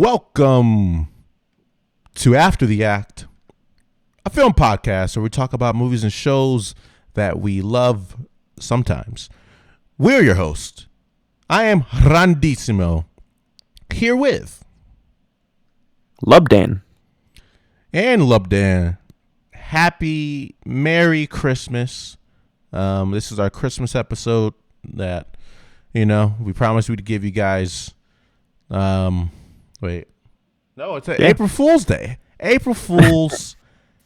Welcome to After the Act, a film podcast where we talk about movies and shows that we love sometimes. We're your host. I am Randissimo, here with Lubdan. And Lubdan. Happy Merry Christmas. This is our Christmas episode that, we promised we'd give you guys. It's April Fool's Day. April Fool's.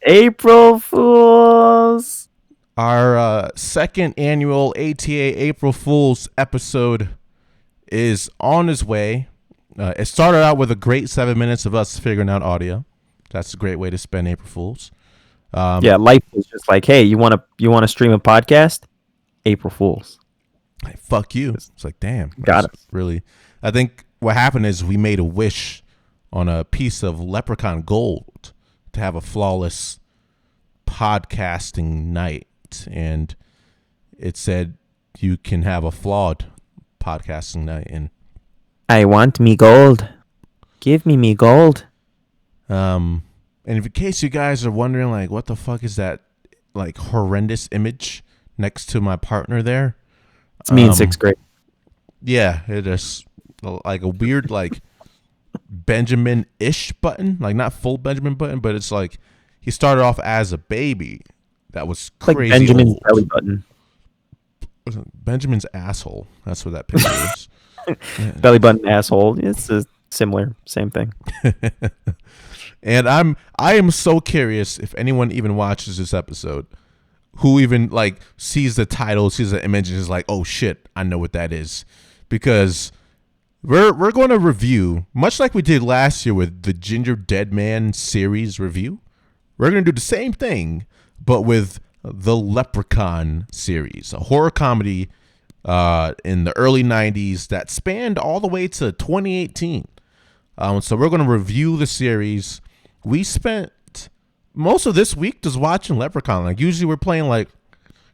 April Fools. Our second annual ATA April Fool's episode is on its way. It started out with a great 7 minutes of us figuring out audio. That's a great way to spend April Fool's. Life was just like, hey, you want to stream a podcast? April Fools. Hey, fuck you. It's like, damn. Got it. Really. I think what happened is we made a wish on a piece of Leprechaun gold to have a flawless podcasting night. And it said you can have a flawed podcasting night. And I want me gold. Give me gold. And in case you guys are wondering, like, what the fuck is that, like, horrendous image next to my partner there? It's me in sixth grade. Yeah, it is like a weird, like, Benjamin-ish button. Like, not full Benjamin button, but it's like he started off as a baby that was crazy like Benjamin's old. belly button. Benjamin's asshole. That's what that picture is. Yeah. Belly button asshole. It's a similar, same thing. And I am so curious if anyone even watches this episode, who even like sees the title, sees the image, and is like, oh shit, I know what that is. Because we're going to review, much like we did last year with the Ginger Dead Man series review, we're going to do the same thing, but with the Leprechaun series, a horror comedy in the early 90s that spanned all the way to 2018. So we're going to review the series. We spent most of this week just watching Leprechaun. Like, usually we're playing, like,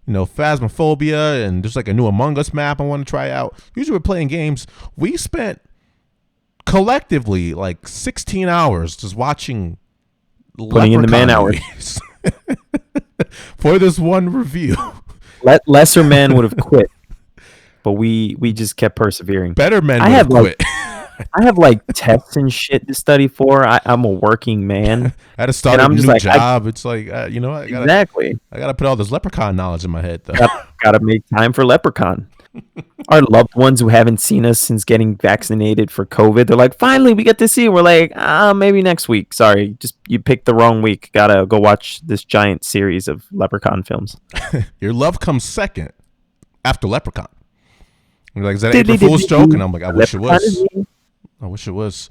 Phasmophobia, and there's like a new Among Us map I want to try out. Usually we're playing games. We spent collectively like 16 hours just watching Putting in the man hours for this one review. Lesser man would have quit, but we just kept persevering. Better men would have quit. I have like tests and shit to study for. I'm a working man. I had to start a new job. It's like, I gotta put all this Leprechaun knowledge in my head, though. Gotta make time for Leprechaun. Our loved ones who haven't seen us since getting vaccinated for COVID, they're like, finally, we get to see. We're like, maybe next week. Sorry, just you picked the wrong week. Gotta go watch this giant series of Leprechaun films. Your love comes second after Leprechaun. You're like, is that April Fool's joke? And I'm like, I wish it was. I wish it was.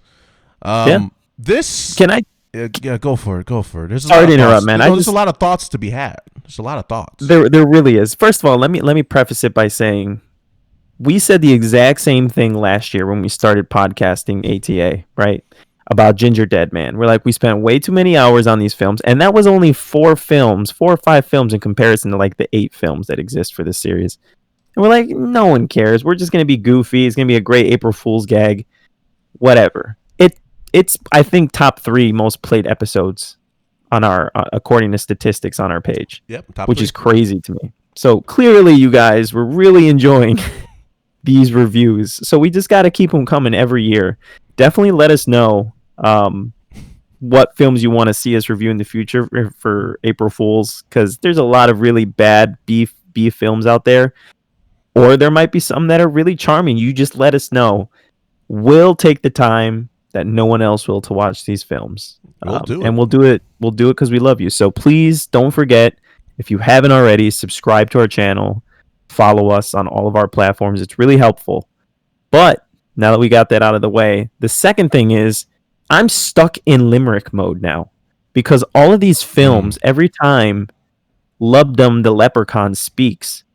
This can I? Yeah, go for it. There's sorry to interrupt, man. There's a lot of thoughts to be had. There's a lot of thoughts. There really is. First of all, let me preface it by saying we said the exact same thing last year when we started podcasting ATA, right? About Ginger Dead Man. We're like, we spent way too many hours on these films, and that was only 4 or 5 films in comparison to like the 8 films that exist for this series. And we're like, no one cares. We're just gonna be goofy. It's gonna be a great April Fool's gag. Whatever. It's I think top 3 most played episodes on our according to statistics on our page. Yep, which 3. is crazy to me. So clearly you guys were really enjoying these reviews. So we just got to keep them coming every year. Definitely let us know what films you want to see us review in the future for April Fools, because there's a lot of really bad B films out there, or there might be some that are really charming. You just let us know. We'll take the time that no one else will to watch these films. We'll do it. And we'll do it because we love you. So please don't forget, if you haven't already, subscribe to our channel, follow us on all of our platforms. It's really helpful. But now that we got that out of the way, the second thing is I'm stuck in limerick mode now, because all of these films, every time Lubdum the Leprechaun speaks,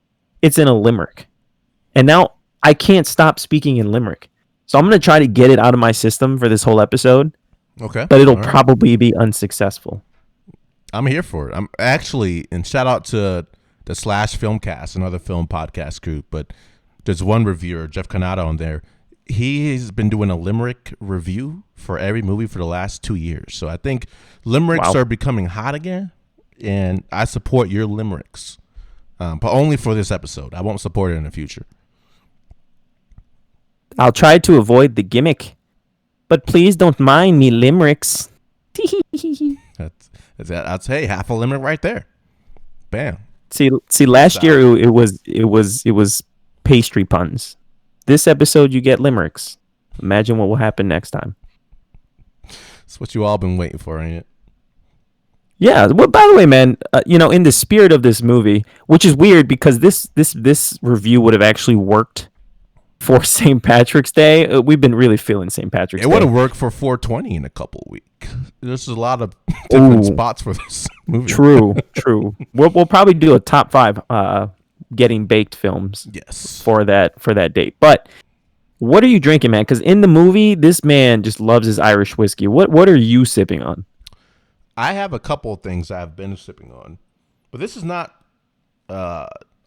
it's in a limerick. And now I can't stop speaking in limerick. So I'm going to try to get it out of my system for this whole episode. Okay. But it'll probably be unsuccessful. I'm here for it. I'm actually, and shout out to the Slash Filmcast, another film podcast group, but there's one reviewer, Jeff Canado, on there. he's been doing a limerick review for every movie for the last 2 years. So I think limericks Wow. are becoming hot again, and I support your limericks, but only for this episode. I won't support it in the future. I'll try to avoid the gimmick, but please don't mind me limericks. That's hey, half a limerick right there. Bam. See, last year it was pastry puns. This episode you get limericks. Imagine what will happen next time. It's what you all been waiting for, ain't it? Yeah. Well, by the way, man, in the spirit of this movie, which is weird because this review would have actually worked for St. Patrick's Day. We've been really feeling St. Patrick's It Day. would have worked for 420 in a couple of weeks. There's a lot of different spots for this movie. True. We'll probably do a top 5 getting baked films. Yes. For that date. But what are you drinking, man? Because in the movie, this man just loves his Irish whiskey. What are you sipping on? I have a couple of things I've been sipping on, but this is not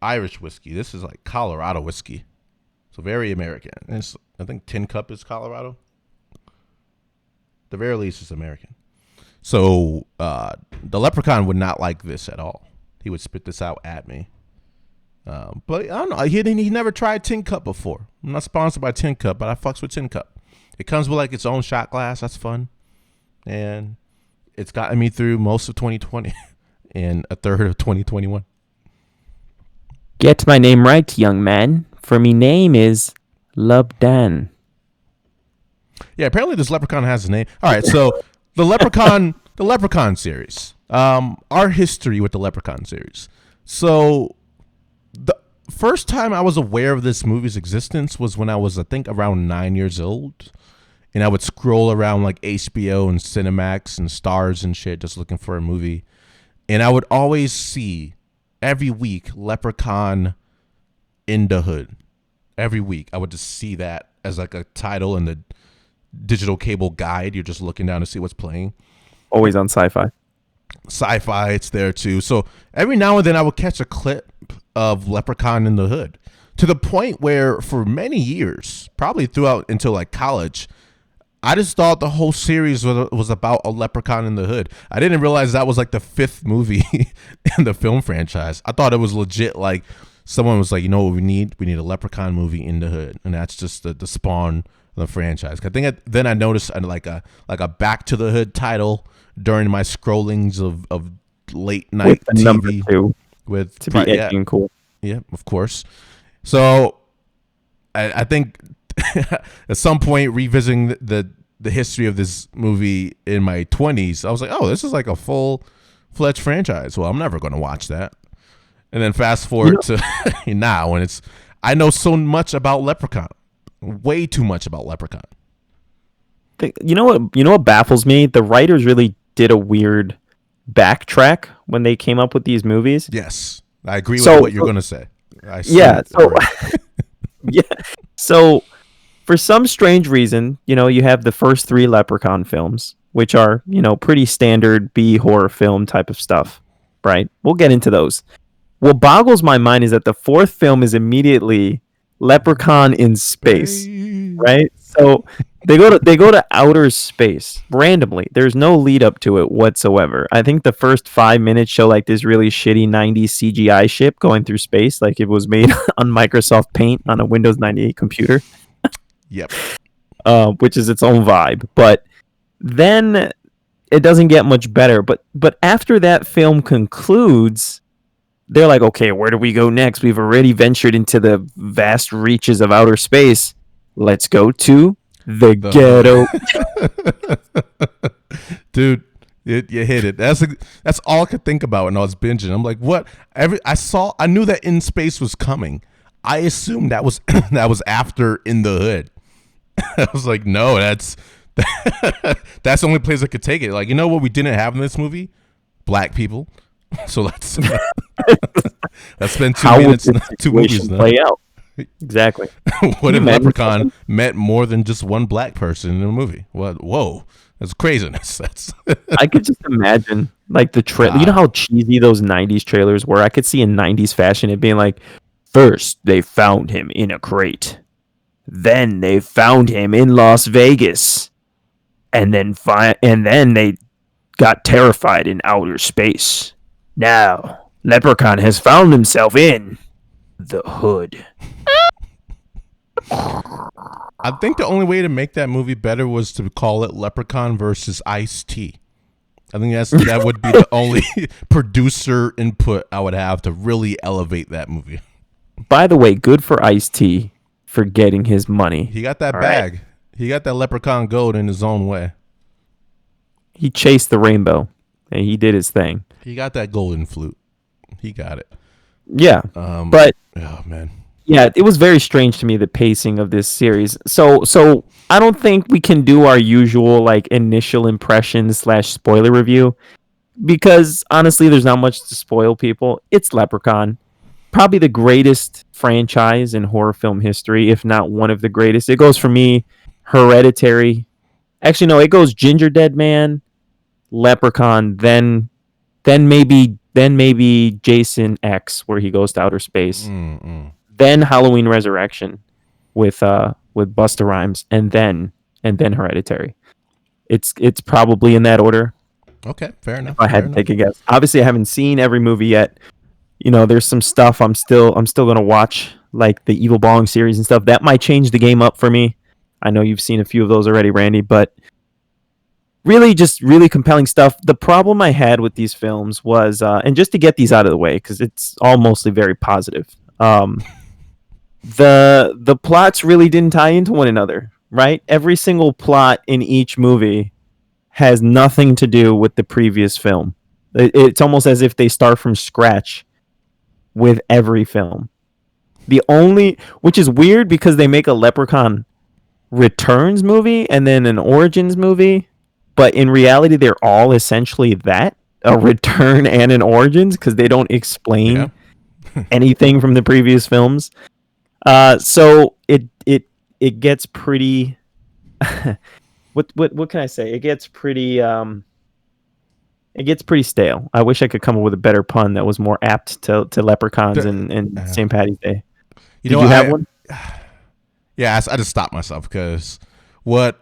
Irish whiskey. This is like Colorado whiskey. So very American. And I think Tin Cup is Colorado. The very least is American. So the Leprechaun would not like this at all. He would spit this out at me. But I don't know. He never tried Tin Cup before. I'm not sponsored by Tin Cup, but I fucks with Tin Cup. It comes with like its own shot glass. That's fun. And it's gotten me through most of 2020 and a third of 2021. Get my name right, young man. For me name is Lubdan. Yeah, apparently this Leprechaun has a name. All right, so the Leprechaun series. Our history with the Leprechaun series. So the first time I was aware of this movie's existence was when I was, I think, around 9 years old. And I would scroll around like HBO and Cinemax and Stars and shit just looking for a movie. And I would always see every week Leprechaun in the Hood. Every week I would just see that as like a title in the digital cable guide. You're just looking down to see what's playing. Always on Sci-Fi. Sci-Fi, it's there too. So every now and then I would catch a clip of Leprechaun in the Hood, to the point where for many years, probably throughout until like college, I just thought the whole series was about a Leprechaun in the Hood. I didn't realize that was like the 5th movie in the film franchise. I thought it was legit like someone was like, you know what we need? We need a Leprechaun movie in the Hood. And that's just the spawn of the franchise. I think then I noticed like a Back to the Hood title during my scrollings of late night With TV. number 2. With To be edgy and cool. Yeah, of course. So I think at some point revisiting the history of this movie in my 20s, I was like, oh, this is like a full-fledged franchise. Well, I'm never going to watch that. And then fast forward to now, and I know so much about Leprechaun. Way too much about Leprechaun. You know what baffles me? The writers really did a weird backtrack when they came up with these movies. Yes. I agree with what you're going to say. Yeah. So for some strange reason, you have the first 3 Leprechaun films, which are, pretty standard B horror film type of stuff, right? We'll get into those. What boggles my mind is that the 4th film is immediately Leprechaun in space, right? So they go to outer space randomly. There's no lead up to it whatsoever. I think the first 5 minutes show like this really shitty 90s CGI ship going through space, like it was made on Microsoft Paint on a Windows 98 computer. Yep. Which is its own vibe. But then it doesn't get much better. But after that film concludes, they're like, okay, where do we go next? We've already ventured into the vast reaches of outer space. Let's go to the ghetto. Dude, you hit it. That's all I could think about when I was binging. I'm like, what? I knew that In Space was coming. I assumed that was after In the Hood. I was like, no, that's the only place I could take it. Like, you know what we didn't have in this movie? Black people. So let's spend 2 minutes, 2 movies now. Play out. Exactly. What if Leprechaun met more than just one black person in a movie? What? Whoa, that's craziness. I could just imagine like the trailer. You know how cheesy those 90s trailers were? I could see in 90s fashion it being like, first they found him in a crate. Then they found him in Las Vegas, and then they got terrified in outer space. Now, Leprechaun has found himself in the hood. I think the only way to make that movie better was to call it Leprechaun versus Ice-T. I think that would be the only producer input I would have to really elevate that movie. By the way, good for Ice-T for getting his money. He got that All bag. right. He got that Leprechaun gold in his own way. He chased the rainbow, and he did his thing. He got that golden flute. He got it. Yeah, but oh man, yeah, it was very strange to me, the pacing of this series. So I don't think we can do our usual like initial impressions / spoiler review, because honestly, there's not much to spoil people. It's Leprechaun, probably the greatest franchise in horror film history, if not one of the greatest. It goes for me, Hereditary. Actually, no, it goes Ginger Dead Man, Leprechaun, then maybe Jason X, where he goes to outer space. Then Halloween Resurrection with Busta Rhymes, and then Hereditary. It's probably in that order. Okay, fair enough. If I had to take a guess. Obviously, I haven't seen every movie yet. You know, there's some stuff I'm still gonna watch, like the Evil Bong series and stuff. That might change the game up for me. I know you've seen a few of those already, Randy, but really just really compelling stuff. The problem I had with these films was, and just to get these out of the way, because it's all mostly very positive. The plots really didn't tie into one another, right? Every single plot in each movie has nothing to do with the previous film. It's almost as if they start from scratch with every film. Which is weird because they make a Leprechaun Returns movie and then an Origins movie, but in reality they're all essentially that, a return and an Origins, because they don't explain anything from the previous films. So it gets pretty what can I say? It gets pretty stale. I wish I could come up with a better pun that was more apt to Leprechauns and St. Patty's Day. Did you have one? Yeah, I just stopped myself because what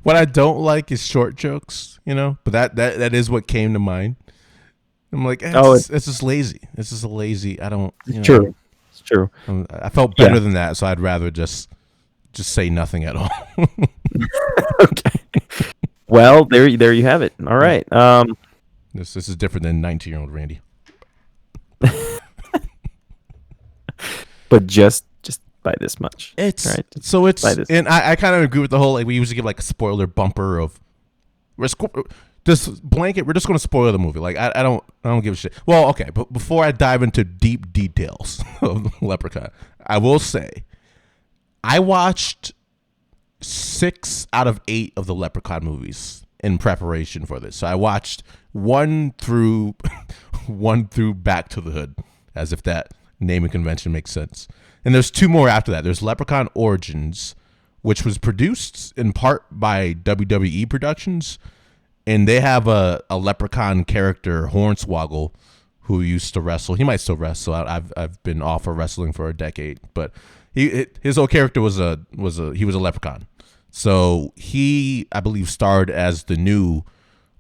I don't like is short jokes, you know. But that is what came to mind. I'm like, it's just lazy. It's just lazy. I don't. True. It's true. I felt better than that, so I'd rather just say nothing at all. Okay. Well, there you have it. All right. This is different than 19-year-old Randy. But just by this much. It's right. So it's, and I kind of agree with the whole, like, we usually give like a spoiler bumper of this blanket. We're just going to spoil the movie. Like I don't give a shit. Well, okay, but before I dive into deep details of Leprechaun, I will say I watched 6 out of 8 of the Leprechaun movies in preparation for this. So I watched 1 through Back to the Hood, as if that naming convention makes sense. And there's 2 more after that. There's Leprechaun Origins, which was produced in part by WWE Productions, and they have a Leprechaun character, Hornswoggle, who used to wrestle. He might still wrestle. I've been off of wrestling for a decade, but his whole character was a Leprechaun. So he, I believe, starred as the new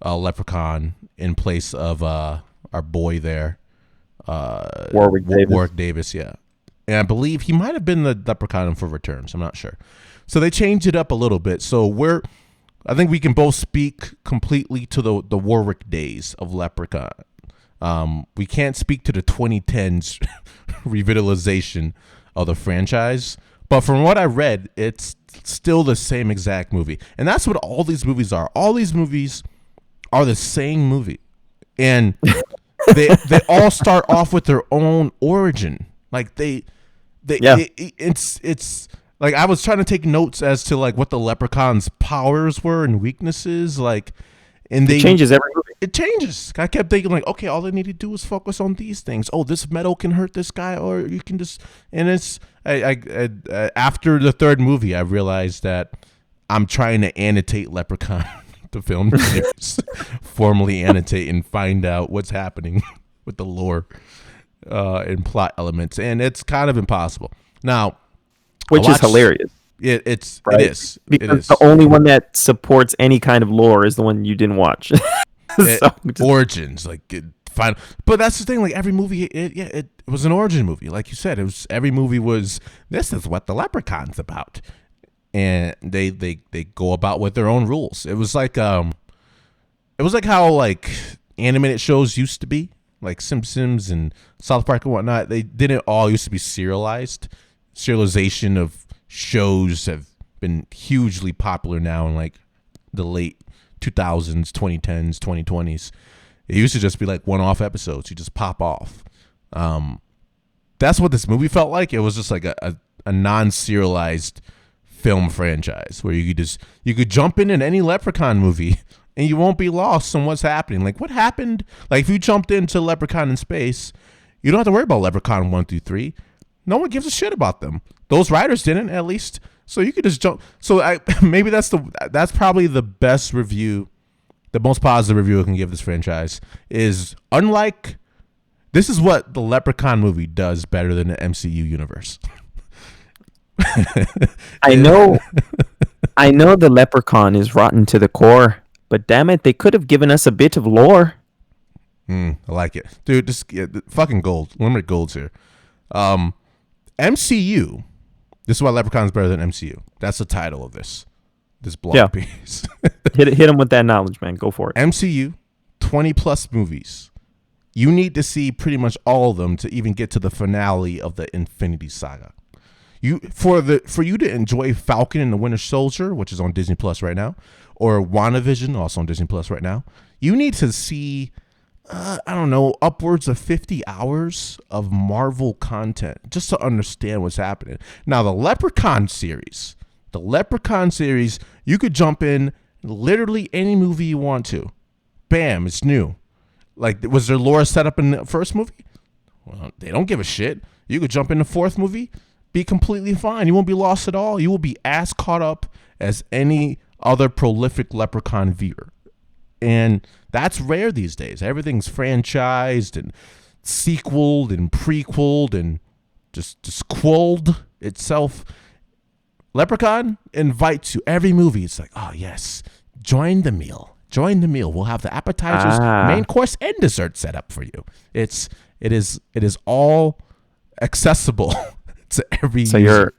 Leprechaun in place of our boy there, Warwick Davis. Yeah. And I believe he might have been the Leprechaun for Returns. I'm not sure. So they changed it up a little bit. So I think we can both speak completely to the Warwick days of Leprechaun. We can't speak to the 2010s revitalization of the franchise. But from what I read, it's still the same exact movie. And that's what all these movies are. All these movies are the same movie. And they all start off with their own origin. Like it's like, I was trying to take notes as to like what the Leprechaun's powers were and weaknesses, like, and it changes every movie. It changes. I kept thinking like, okay, all they need to do is focus on these things. Oh, this metal can hurt this guy, or you can just, and it's I after the 3rd movie, I realized that I'm trying to annotate Leprechaun, the film series, formally annotate and find out what's happening with the lore and plot elements, and it's kind of impossible now. Which is hilarious. It right? is. It Because the is. only one that supports any kind of lore is the one you didn't watch. So Origins, like final. But that's the thing. Like every movie, it was an origin movie. Like you said, it was every movie was. This is what the Leprechaun's about, and they go about with their own rules. It was like how like animated shows used to be, like Simpsons and South Park and whatnot. They didn't all used to be serialized. Serialization of shows have been hugely popular now in like the late 2000s, 2010s, 2020s. It used to just be like one-off episodes. You just pop off. That's what this movie felt like. It was just like a non-serialized film franchise where you could jump in any Leprechaun movie and you won't be lost on what's happening. Like what happened? Like if you jumped into Leprechaun in Space, you don't have to worry about Leprechaun 1 through 3. No one gives a shit about them. Those writers didn't, at least. So you could just jump. So maybe that's probably the best review, the most positive review I can give this franchise is unlike. This is what the Leprechaun movie does better than the MCU universe. I know the Leprechaun is rotten to the core, but damn it, they could have given us a bit of lore. I like it, dude. Just fucking gold, limited golds here. MCU. This is why Leprechaun is better than MCU. That's the title of this blog piece. hit him with that knowledge, man. Go for it. MCU, 20 plus movies. You need to see pretty much all of them to even get to the finale of the Infinity Saga. For you to enjoy Falcon and the Winter Soldier, which is on Disney Plus right now, or WandaVision, also on Disney Plus right now, you need to see I don't know, upwards of 50 hours of Marvel content just to understand what's happening. Now, the Leprechaun series, you could jump in literally any movie you want to. Bam, it's new. Like, was there lore set up in the first movie? Well, they don't give a shit. You could jump in the fourth movie, be completely fine. You won't be lost at all. You will be as caught up as any other prolific Leprechaun viewer. And that's rare these days. Everything's franchised and sequeled and prequeled and just quolled itself. Leprechaun invites you every movie. It's like, oh yes, join the meal. We'll have the appetizers, main course, and dessert set up for you. It is all accessible to every user.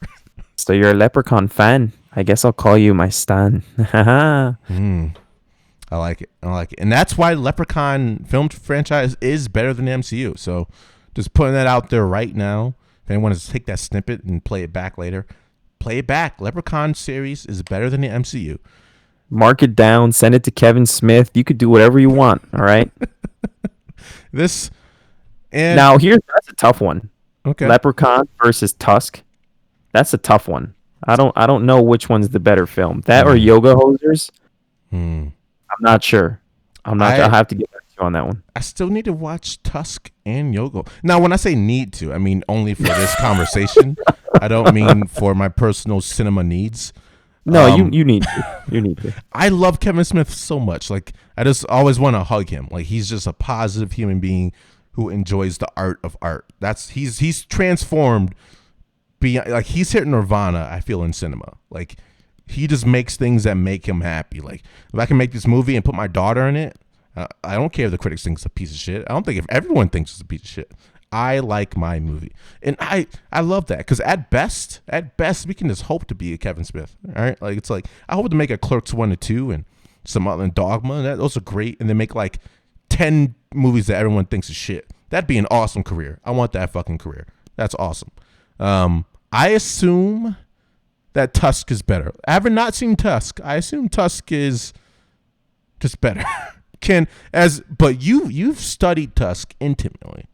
So you're a Leprechaun fan. I guess I'll call you my stan. I like it. And that's why Leprechaun film franchise is better than the MCU. So just putting that out there right now. If anyone wants to take that snippet and play it back later, play it back. Leprechaun series is better than the MCU. Mark it down. Send it to Kevin Smith. You could do whatever you want. All right. That's a tough one. Okay. Leprechaun versus Tusk. That's a tough one. I don't know which one's the better film. That or Yoga Hosers. I'm not sure. I'll have to get back to you on that one. I still need to watch Tusk and Yoga. Now, when I say need to, I mean only for this conversation. I don't mean for my personal cinema needs. No, you need to. You need to. I love Kevin Smith so much. Like, I just always want to hug him. Like, he's just a positive human being who enjoys the art of art. He's transformed beyond. Like, he's hit nirvana, I feel, in cinema. Like, he just makes things that make him happy. Like, if I can make this movie and put my daughter in it, I don't care if the critics think it's a piece of shit. I don't think if everyone thinks it's a piece of shit. I like my movie. And I love that because at best, we can just hope to be a Kevin Smith. All right? Like, it's like, I hope to make a Clerks 1 and 2 and some other Dogma. Those are great. And then make like 10 movies that everyone thinks is shit. That'd be an awesome career. I want that fucking career. That's awesome. I assume that Tusk is better. I haven't not seen Tusk. I assume Tusk is just better. But you've studied Tusk intimately.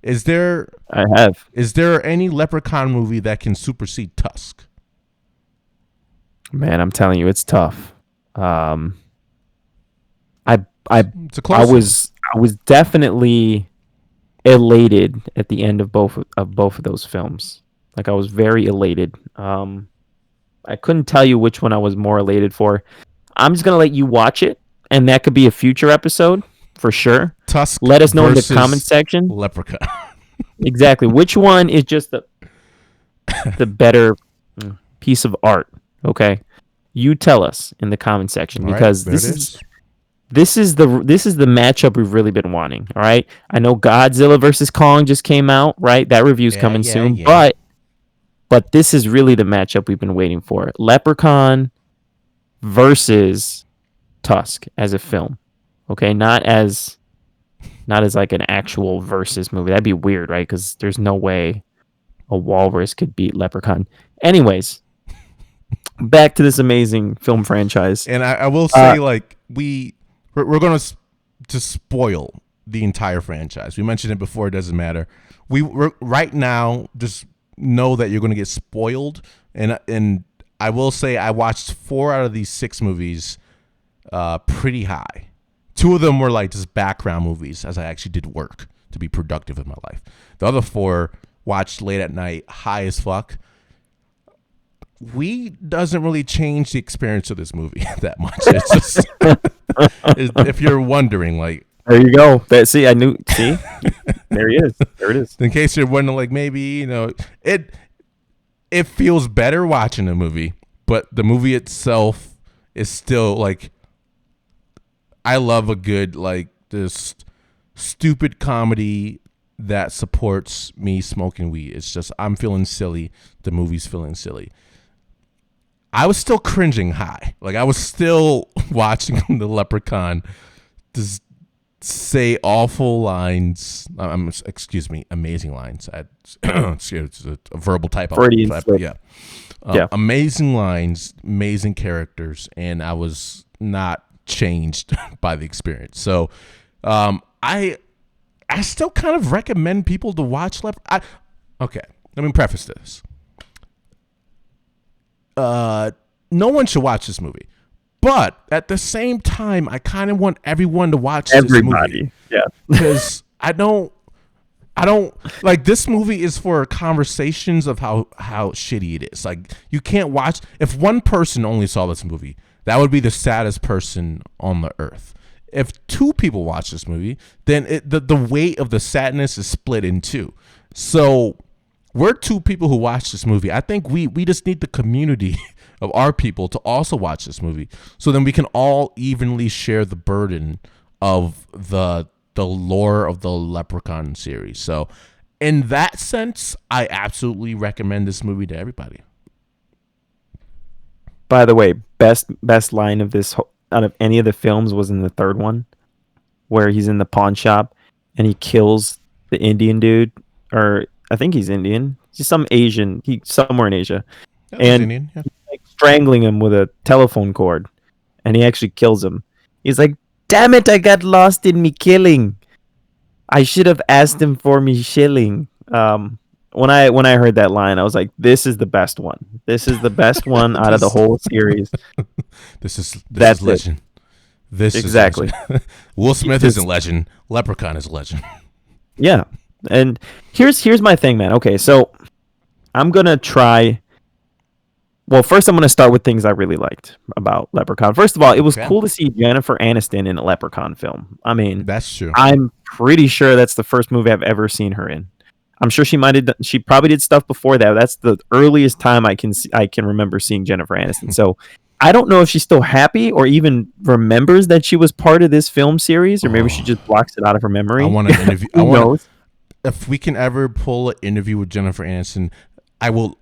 I have. Is there any Leprechaun movie that can supersede Tusk? Man, I'm telling you, it's tough. I was definitely elated at the end of both of those films. Like, I was very elated. I couldn't tell you which one I was more elated for. I'm just gonna let you watch it, and that could be a future episode for sure. Tusk. Let us know in the comment section. Leprechaun. Exactly. Which one is just the better piece of art, okay? You tell us in the comment section All right, because there it is. this is the matchup we've really been wanting. All right, I know Godzilla versus Kong just came out, right? That review's Yeah, coming yeah, soon, yeah. but this is really the matchup we've been waiting for: Leprechaun versus Tusk as a film. Okay, not as like an actual versus movie. That'd be weird, right? Because there's no way a walrus could beat Leprechaun. Anyways, back to this amazing film franchise. And I will Uh, say, like, we're gonna just spoil the entire franchise. We mentioned it before; it doesn't matter. We're right now. Just know that you're gonna get spoiled. And I will say, I watched 4 out of these 6 movies, pretty high. 2 of them were like just background movies, as I actually did work to be productive in my life. The other 4 watched late at night, high as fuck. We doesn't really change the experience of this movie that much. It's just if you're wondering, like, there you go. See, I knew. See, there he is. There it is. in case you're wondering, like, maybe it feels better watching the movie, but the movie itself is still like, I love a good, like, this stupid comedy that supports me smoking weed. It's just, I'm feeling silly. The movie's feeling silly. I was still cringing high. Like, I was still watching the Leprechaun just say awful lines. Excuse me, amazing lines. It's a verbal typo. Freudian slip. Yeah. Yeah. Amazing lines, amazing characters, and I was not changed by the experience. So, I still kind of recommend people to watch Okay, let me preface this. No one should watch this movie, but at the same time, I kind of want everyone to watch this movie. Yeah. Because I don't like, this movie is for conversations of how shitty it is. Like, you can't watch, if one person only saw this movie, that would be the saddest person on the earth. If 2 people watch this movie, then the weight of the sadness is split in 2. So we're 2 people who watch this movie. I think we just need the community of our people to also watch this movie, so then we can all evenly share the burden of the lore of the Leprechaun series. So in that sense, I absolutely recommend this movie to everybody. By the way, best line of this out of any of the films was in the 3rd one, where he's in the pawn shop and he kills the Indian dude, or I think he's Indian. He's some Asian. He's somewhere in Asia, and Indian, yeah. like strangling him with a telephone cord, and he actually kills him. He's like, "Damn it! I got lost in me killing. I should have asked him for me shilling." When I heard that line, I was like, "This is the best one. This is the best one out of the whole series." This is That's legend. This exactly. is legend. Will Smith isn't legend. Leprechaun is legend. Yeah, and here's my thing, man. Okay, so I'm gonna try. Well, first I'm gonna start with things I really liked about Leprechaun. First of all, it was cool to see Jennifer Aniston in a Leprechaun film. I mean, That's true. I'm pretty sure that's the first movie I've ever seen her in. I'm sure she probably did stuff before that. That's the earliest time I can remember seeing Jennifer Aniston. So I don't know if she's still happy or even remembers that she was part of this film series, or maybe she just blocks it out of her memory. I want to interview. Who knows? If we can ever pull an interview with Jennifer Aniston,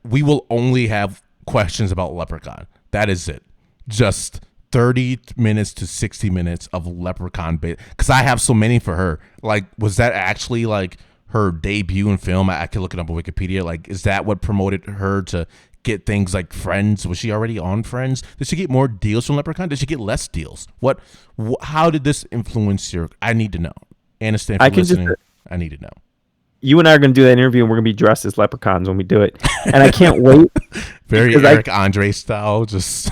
we will only have questions about Leprechaun. That is it. Just 30 minutes to 60 minutes of Leprechaun bit, because I have so many for her. Like, was that actually like her debut in film? I could look it up on Wikipedia. Like, is that what promoted her to get things like Friends? Was she already on Friends? Did she get more deals from Leprechaun? Did she get less deals? How did this influence your? I need to know. Aniston, if you're listening, I need to know. You and I are going to do that interview, and we're going to be dressed as leprechauns when we do it. And I can't wait. Very Eric Andre style, just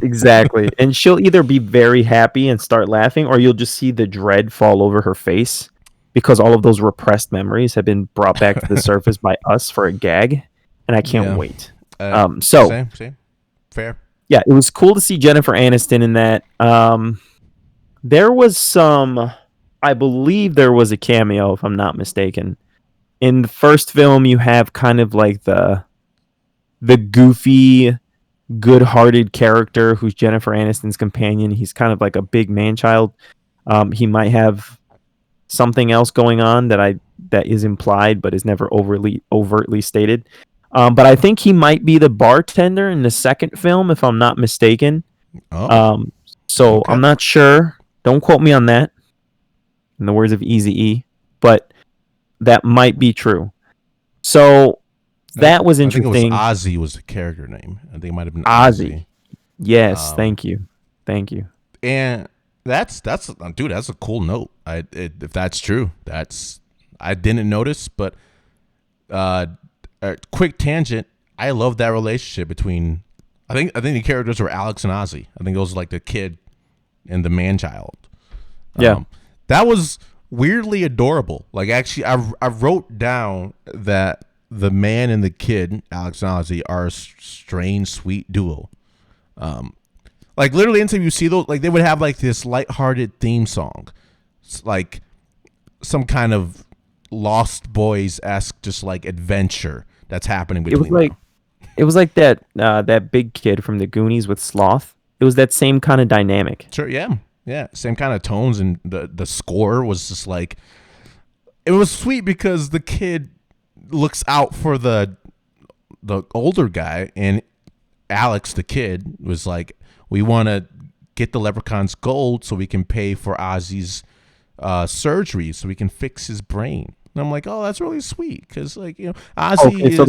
exactly. And she'll either be very happy and start laughing, or you'll just see the dread fall over her face because all of those repressed memories have been brought back to the surface by us for a gag. And I can't wait. Same. Fair. Yeah, it was cool to see Jennifer Aniston in that. There was some, I believe there was a cameo, if I'm not mistaken. In the first film, you have kind of like the goofy good-hearted character who's Jennifer Aniston's companion. He's kind of like a big man-child. He might have something else going on that is implied but is never overtly stated. But I think he might be the bartender in the second film, if I'm not mistaken. Oh, Um, so okay. I'm not sure. Don't quote me on that. In the words of Easy E, but that might be true. So that was I think it was interesting. Ozzy was the character name. I think it might have been Ozzy. Ozzy. Yes, Um, thank you. and that's dude. That's a cool note. If that's true, I didn't notice, but uh, a quick tangent. I love that relationship between. I think the characters were Alex and Ozzy. I think those were like the kid and the man child. Yeah, That was weirdly adorable. Like actually, I wrote down that the man and the kid, Alex and Ozzy, are a strange, sweet duo. Like literally, anytime you see those, like they would have like this lighthearted theme song, it's like some kind of Lost Boys esque, just like adventure that's happening it was between like them. that big kid from the Goonies with Sloth. It was that same kind of dynamic. Sure, yeah, yeah, same kind of tones, and the score was just like it was sweet because the kid looks out for the older guy, and Alex, the kid, was like, "We want to get the Leprechaun's gold so we can pay for Ozzy's surgery, so we can fix his brain." And I'm like, "Oh, that's really sweet," because like Ozzy Okay, so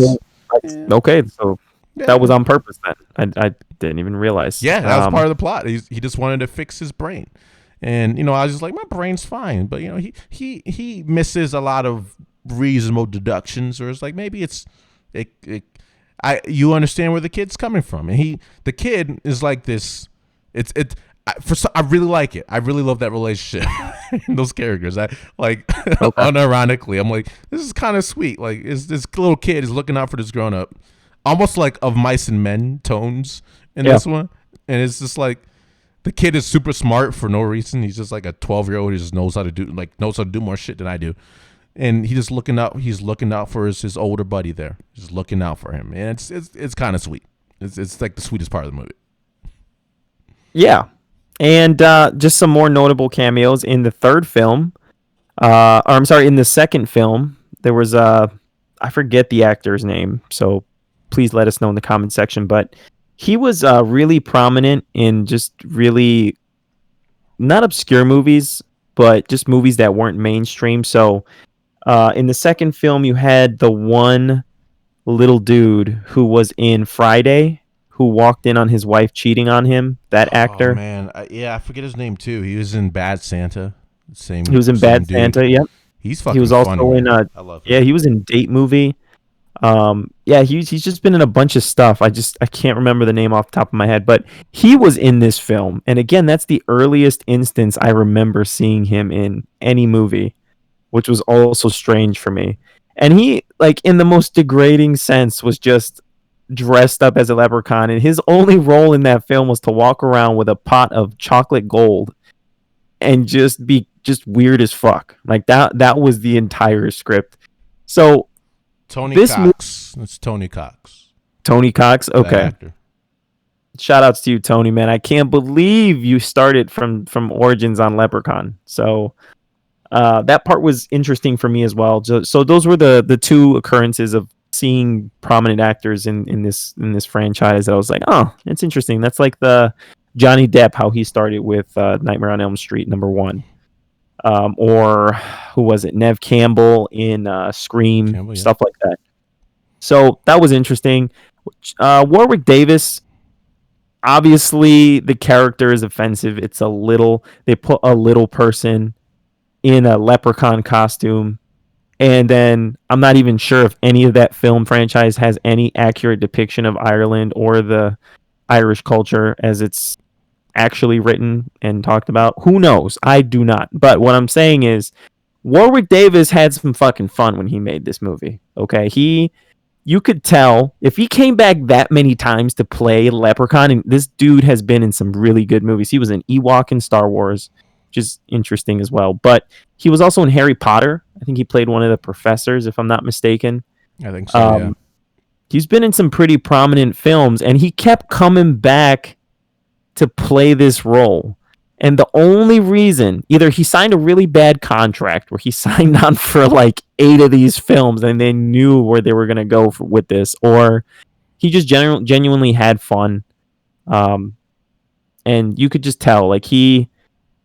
is, okay, so that was yeah, on purpose then. I didn't even realize. yeah, that was part of the plot. He just wanted to fix his brain, and I was just like, my brain's fine, but he misses a lot of reasonable deductions, or it's like maybe it you understand where the kid's coming from, and the kid is like this. I really like it. I really love that relationship. Those characters. I like Okay. unironically. I'm like, this is kind of sweet. Like, is this little kid is looking out for this grown up, almost like of Mice and Men tones in Yeah. this one, and it's just like the kid is super smart for no reason. He's just like a 12-year-old who just knows how to do more shit than I do, and he just looking out. He's looking out for his older buddy there. Just looking out for him, and it's kind of sweet. It's like the sweetest part of the movie. Yeah. And just some more notable cameos in the third film. Or I'm sorry, in the second film, there was I forget the actor's name, so please let us know in the comment section. But he was really prominent in just really not obscure movies, but just movies that weren't mainstream. So in the second film, you had the one little dude who was in Friday, who walked in on his wife cheating on him. That Oh actor. man, yeah, I forget his name too. He was in Bad Santa. He was in Same Bad dude. Santa. Yep. He's He fucking was funny, also in man. I love yeah, him. he was in Date Movie. Yeah, he's just been in a bunch of stuff. I can't remember the name off the top of my head, but he was in this film. And again, that's the earliest instance I remember seeing him in any movie, which was also strange for me. And he, like, in the most degrading sense, was just dressed up as a leprechaun, and his only role in that film was to walk around with a pot of chocolate gold and just be just weird as fuck. Like that was the entire script. So Tony this movie, Cox. It's Tony Cox, Tony Cox, that okay. actor. Shout outs to you, Tony, man. I can't believe you started from Origins on Leprechaun. So that part was interesting for me as well. So those were the two occurrences of seeing prominent actors in this franchise that I was like, oh, it's interesting. That's like the Johnny Depp, how he started with Nightmare on Elm Street #1, or who was it? Nev Campbell in Scream, Campbell, yeah. stuff like that. So that was interesting. Warwick Davis, obviously the character is offensive. They put a little person in a leprechaun costume. And then I'm not even sure if any of that film franchise has any accurate depiction of Ireland or the Irish culture as it's actually written and talked about. Who knows? I do not. But what I'm saying is Warwick Davis had some fucking fun when he made this movie. Okay? You could tell if he came back that many times to play Leprechaun, and this dude has been in some really good movies. He was an Ewok in Star Wars, which is interesting as well. But he was also in Harry Potter. I think he played one of the professors, if I'm not mistaken. I think so. Yeah. He's been in some pretty prominent films, and he kept coming back to play this role. And the only reason, either he signed a really bad contract where he signed on for like 8 of these films and they knew where they were going to go with this, or he just genuinely had fun. And you could just tell, like, he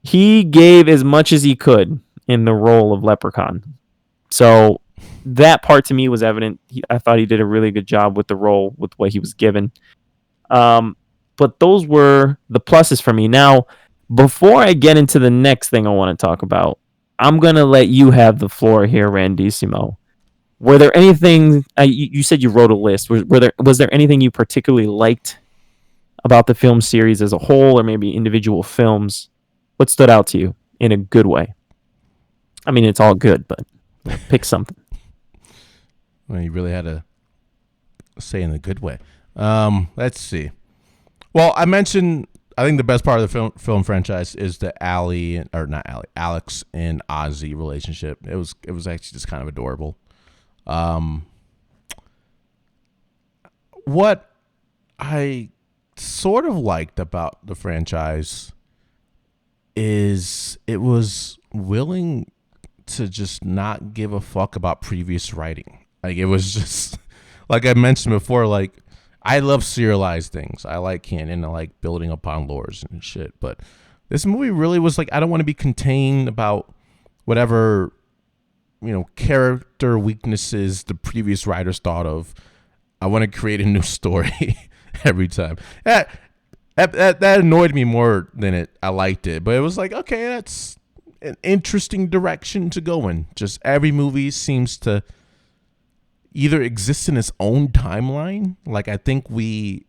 gave as much as he could in the role of Leprechaun. So that part to me was evident. I thought he did a really good job with the role, with what he was given. But those were the pluses for me. Now, before I get into the next thing I want to talk about, I'm going to let you have the floor here, Randissimo. Were there anything, you said you wrote a list, was there anything you particularly liked about the film series as a whole, or maybe individual films? What stood out to you in a good way? I mean, it's all good, but pick something. Well, you really had to say in a good way. Let's see. Well, I mentioned, I think the best part of the film franchise is the Alex and Ozzy relationship. It was actually just kind of adorable. What I sort of liked about the franchise is it was willing to just not give a fuck about previous writing. Like, it was just, like I mentioned before, like, I love serialized things. I like canon. I like building upon lores and shit. But this movie really was like, I don't want to be contained about whatever, character weaknesses the previous writers thought of. I want to create a new story every time. That annoyed me more than I liked it. But it was like, okay, that's an interesting direction to go in. Just every movie seems to either exist in its own timeline. Like, I think we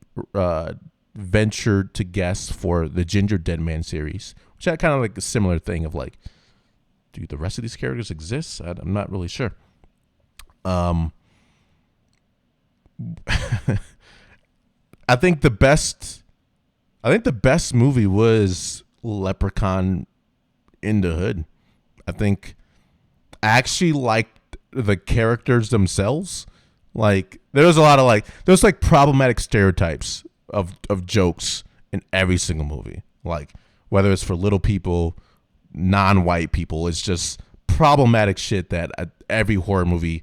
ventured to guess for the Ginger Dead Man series, which had kind of like a similar thing of like, do the rest of these characters exist? I'm not really sure. I think the best movie was Leprechaun in the Hood. I think I actually liked the characters themselves. Like, there's problematic stereotypes of jokes in every single movie. Like, whether it's for little people, non-white people, it's just problematic shit that every horror movie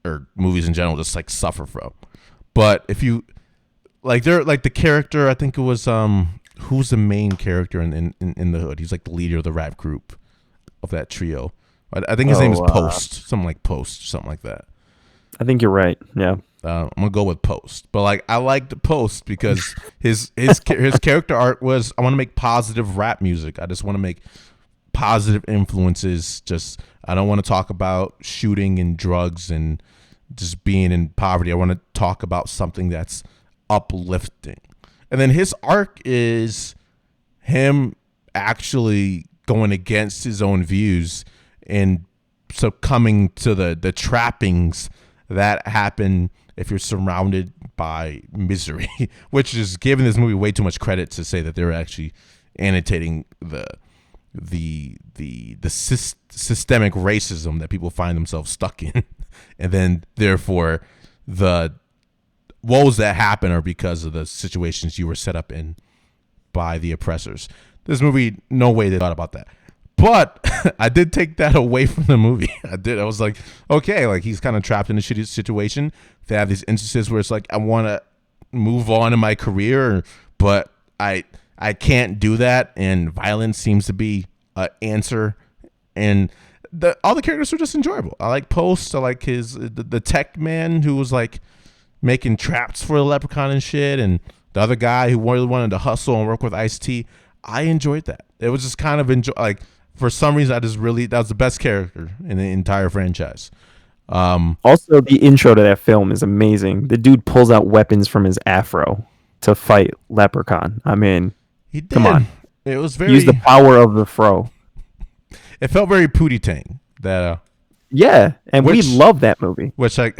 or movies in general just like suffer from. But if you like, they're like the character, I think it was who's the main character in the Hood? He's like the leader of the rap group of that trio. I think his name is Post, something like that. I think you're right. Yeah, I'm gonna go with Post. But like, I liked Post because his character art was, I want to make positive rap music. I just want to make positive influences. Just, I don't want to talk about shooting and drugs and just being in poverty. I want to talk about something that's uplifting. And then his arc is him actually going against his own views and succumbing to the trappings that happen if you're surrounded by misery, which is giving this movie way too much credit to say that they're actually annotating the systemic racism that people find themselves stuck in. And then therefore the woes that happen are because of the situations you were set up in by the oppressors. This movie, no way they thought about that. But I did take that away from the movie. I was like, okay, like, he's kind of trapped in a shitty situation. They have these instances where it's like, I want to move on in my career, but I can't do that. And violence seems to be an answer. And all the characters are just enjoyable. I like Post. I like the tech man who was like making traps for the Leprechaun and shit. And the other guy who really wanted to hustle and work with Ice-T. I enjoyed that. It was just kind of like, for some reason, that was the best character in the entire franchise. Also, the intro to that film is amazing. The dude pulls out weapons from his afro to fight Leprechaun. I mean, he did. Come on. It was very... Use the power of the fro. It felt very Pootie Tang. Yeah, and we love that movie. Which I...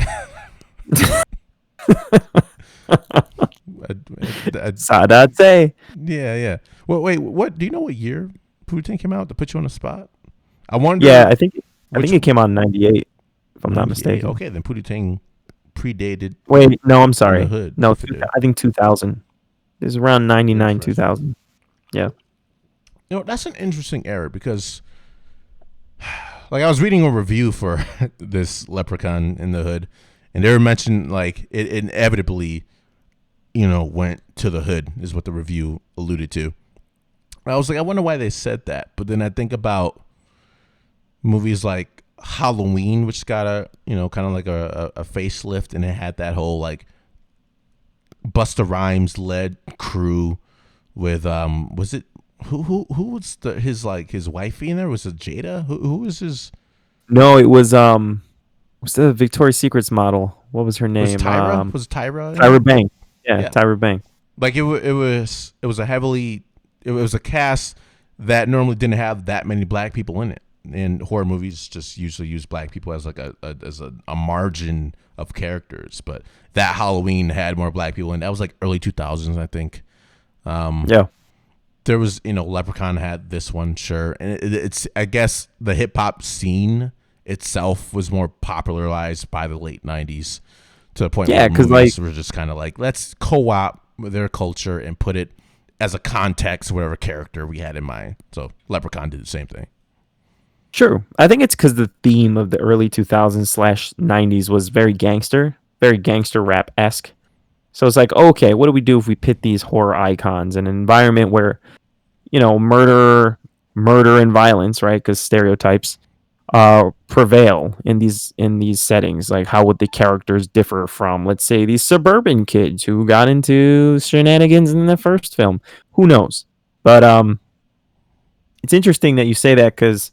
Sadate. Yeah. Well, wait, what? Do you know what year Pootie Tang came out, to put you on the spot? I wonder. Yeah, I think it came out in 98, if I'm not mistaken. Okay, then Pootie Tang predated Wait, no, I'm In the sorry. Hood. No, If it did. I think 2000. It was around 99, Interesting. 2000. Yeah. That's an interesting era because, like, I was reading a review for this Leprechaun in the Hood, and they were mentioning like it inevitably, went to the hood is what the review alluded to. I was like, I wonder why they said that. But then I think about movies like Halloween, which got kind of like a facelift, and it had that whole like Busta Rhymes led crew with was it who was his wifey in there? Was it Jada? Who was his? No, it was the Victoria's Secret's model. What was her Was name? Tyra? Was Tyra in Tyra it? Banks. Yeah, Yeah. Tyra Banks. Like it was a cast that normally didn't have that many black people in it. And horror movies just usually use black people as like a margin of characters, but that Halloween had more black people in. That was like early 2000s, I think. Yeah. There was, Leprechaun had this one, sure, and it's I guess the hip hop scene itself was more popularized by the late 90s to the point Yeah, where because movies were just kind of like, let's co-op their culture and put it as a context, whatever character we had in mind. So Leprechaun did the same thing. true. I think it's because the theme of the early 2000s/90s was very gangster rap esque. So it's like, okay, what do we do if we pit these horror icons in an environment where, murder and violence, right? Because stereotypes prevail in these settings. Like, how would the characters differ from, let's say, these suburban kids who got into shenanigans in the first film? Who knows? But it's interesting that you say that because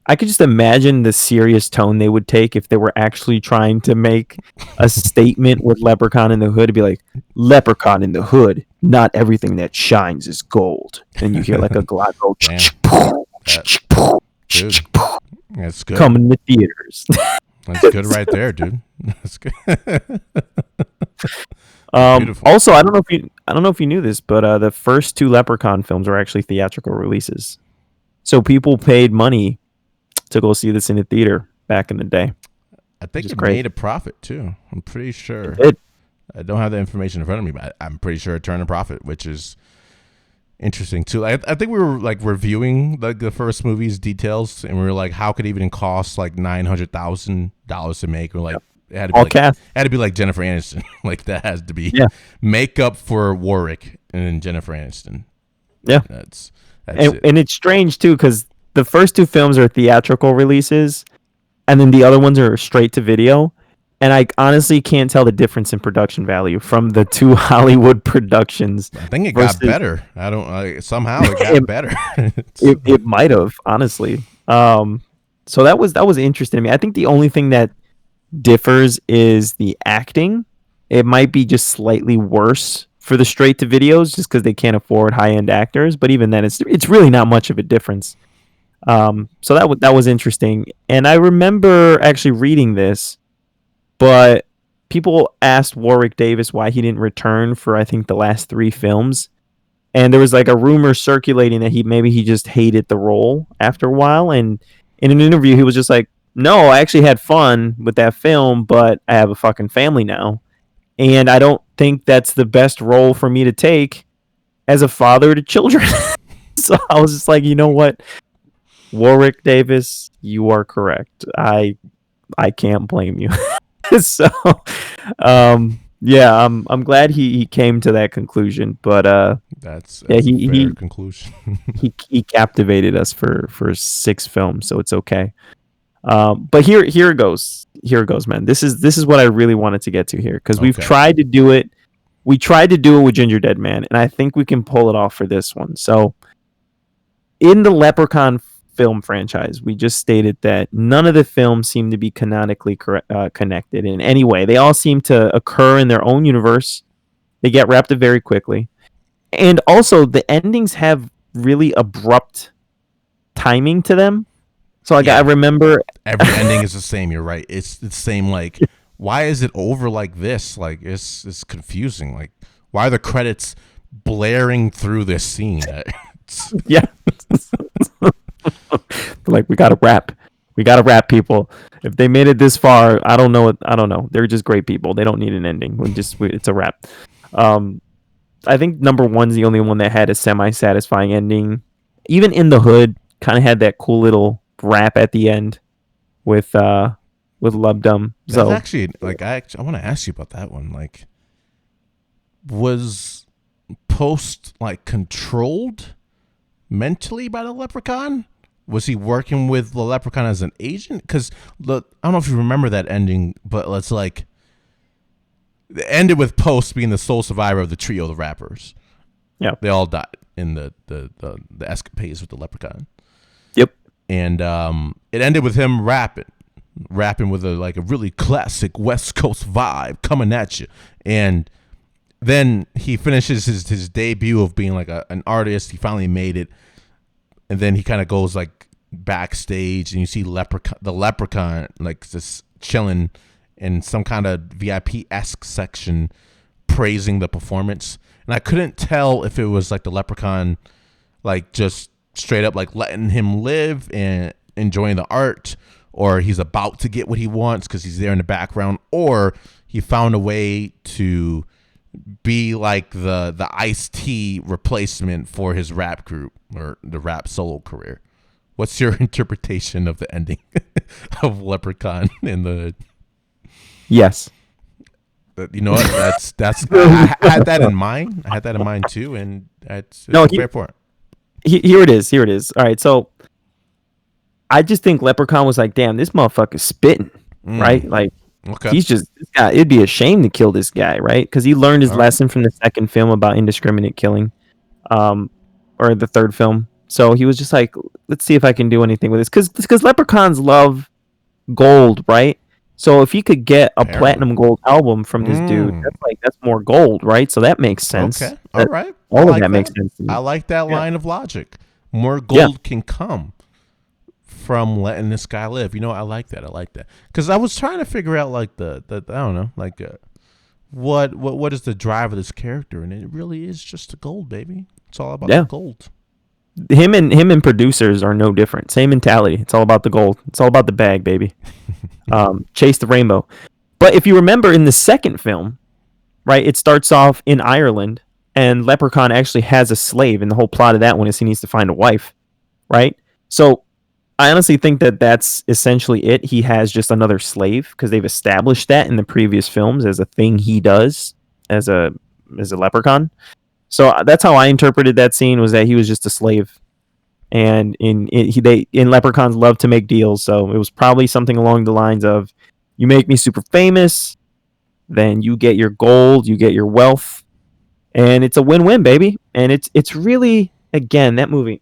I could just imagine the serious tone they would take if they were actually trying to make a statement with Leprechaun in the Hood. It'd be like, Leprechaun in the Hood, not everything that shines is gold. And you hear like a Glock go, Dude, that's good. coming to theaters. That's good right there, dude. That's good. Beautiful. Also, I don't know if you knew this, but the first two Leprechaun films were actually theatrical releases. So people paid money to go see this in a theater back in the day. I think it great. made a profit too. I'm pretty sure. It did. I don't have that information in front of me, but I'm pretty sure it turned a profit, which is interesting too. I think we were like reviewing like the first movie's details, and we were like, how could it even cost like $900,000 to make? Or like it had to be All like, cast. it had to be like Jennifer Aniston. Like that has to be Yeah. makeup for Warwick and then Jennifer Aniston. Yeah. That's And, it. and it's strange too because the first two films are theatrical releases, and then the other ones are straight to video. And I honestly can't tell the difference in production value from the two Hollywood productions. I think it versus- got better. I don't somehow it got better. It might have, honestly. So that was interesting to me. I think the only thing that differs is the acting. It might be just slightly worse for the straight to videos just because they can't afford high end actors. But even then, it's really not much of a difference. So that was interesting. And I remember actually reading this, but people asked Warwick Davis why he didn't return for, I think, the last three films. And there was like a rumor circulating that he just hated the role after a while. And in an interview, he was just like, no, I actually had fun with that film, but I have a fucking family now. And I don't think that's the best role for me to take as a father to children. So I was just like, you know what? Warwick Davis, you are correct. I can't blame you. So yeah, I'm glad he came to that conclusion. But that's yeah, a fair conclusion. he captivated us for 6 films, so it's okay. But here it goes. Here it goes, man. This is what I really wanted to get to here because we've tried to do it. We tried to do it with Ginger Dead Man, and I think we can pull it off for this one. So, in the Leprechaun film franchise, we just stated that none of the films seem to be canonically connected in any way. They all seem to occur in their own universe. They get wrapped up very quickly, and also the endings have really abrupt timing to them. So I remember every ending is the same. You're right. It's the same. Like, why is it over like this? Like, it's confusing. Like, why are the credits blaring through this scene? Yeah. Like, we got to wrap. We got to wrap people. If they made it this far, I don't know. I don't know. They're just great people. They don't need an ending. It's a wrap. Um, I think number one's the only one that had a semi-satisfying ending. Even In the Hood kind of had that cool little rap at the end with Love Dumb. That's So actually like I want to ask you about that one. Like, was Post like controlled mentally by the Leprechaun? Was he working with the Leprechaun as an agent? Because I don't know if you remember that ending, but let's like it ended with Post being the sole survivor of the trio, the rappers. yeah, They all died in the escapades with the Leprechaun. yep, And it ended with him rapping with a really classic West Coast vibe coming at you. And then he finishes his debut of being like an artist. He finally made it, and then he kind of goes like backstage, and you see the Leprechaun like just chilling in some kind of VIP-esque section, praising the performance. And I couldn't tell if it was like the Leprechaun like just straight up like letting him live and enjoying the art, or he's about to get what he wants because he's there in the background, or he found a way to be like the Ice-T replacement for his rap group or the rap solo career. What's your interpretation of the ending of Leprechaun in the? yes. You know what? That's I had that in mind. I had that in mind too, and it's No, a fair point. Here it is. Here it is. All right, so I just think Leprechaun was like, damn, this motherfucker's spitting, right? Like, Okay. he's just this guy. It'd be a shame to kill this guy, right? Because he learned his All right. lesson from the second film about indiscriminate killing, or the third film. So he was just like, let's see if I can do anything with this. Because leprechauns love gold, right? So if he could get a Apparently. platinum gold album from this dude, that's more gold, right? So that makes sense. Okay. All right. All of that makes sense to me. I like that Yeah. line of logic. More gold can come from letting this guy live. You know, I like that. Because I was trying to figure out like the I don't know, like what is the drive of this character, and it really is just the gold, baby. It's all about the gold. Him and producers are no different. Same mentality. It's all about the gold. It's all about the bag, baby. Chase the rainbow. But if you remember in the second film, right, it starts off in Ireland, and Leprechaun actually has a slave, and the whole plot of that one is he needs to find a wife, right? So I honestly think that that's essentially it. He has just another slave because they've established that in the previous films as a thing he does as a leprechaun. So that's how I interpreted that scene, was that he was just a slave, and in leprechauns love to make deals. So it was probably something along the lines of, you make me super famous, then you get your gold, you get your wealth, and it's a win-win, baby. And it's really, again, that movie,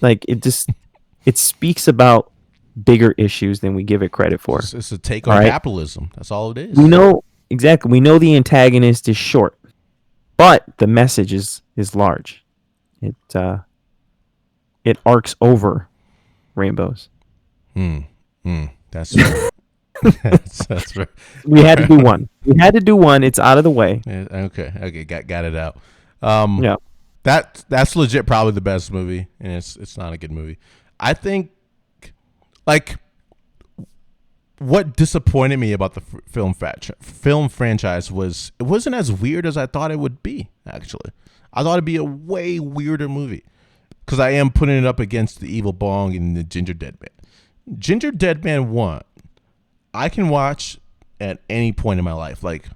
like it speaks about bigger issues than we give it credit for. It's a take on capitalism. That's all it is. We know the antagonist is short, but the message is large. It arcs over rainbows. That's right. that's right. We had to do one. It's out of the way. Yeah, okay, got it out. Yeah. That's legit probably the best movie, and it's not a good movie. I think, like, what disappointed me about the film franchise was it wasn't as weird as I thought it would be. Actually, I thought it'd be a way weirder movie, because I am putting it up against the Evil Bong and the Ginger Dead Man. Ginger Dead Man 1, I can watch at any point in my life. Like,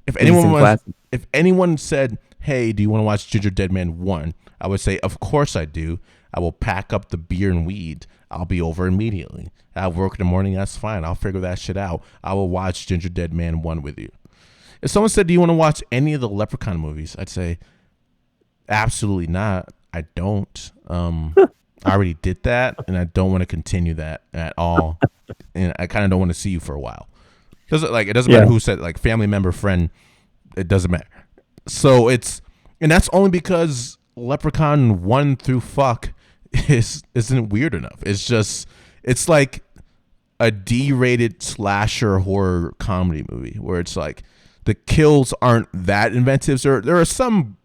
if anyone said, "Hey, do you want to watch Ginger Dead Man 1?" I would say, "Of course I do. I will pack up the beer and weed. I'll be over immediately. I work in the morning. That's fine. I'll figure that shit out. I will watch Ginger Dead Man 1 with you." If someone said, "Do you want to watch any of the Leprechaun movies?" I'd say, "Absolutely not. I don't. I already did that, and I don't want to continue that at all. And I kind of don't want to see you for a while." It doesn't matter who said, like, family member, friend. It doesn't matter. So and that's only because Leprechaun 1 through fuck isn't weird enough. It's like a D-rated slasher horror comedy movie where it's like the kills aren't that inventive. There are some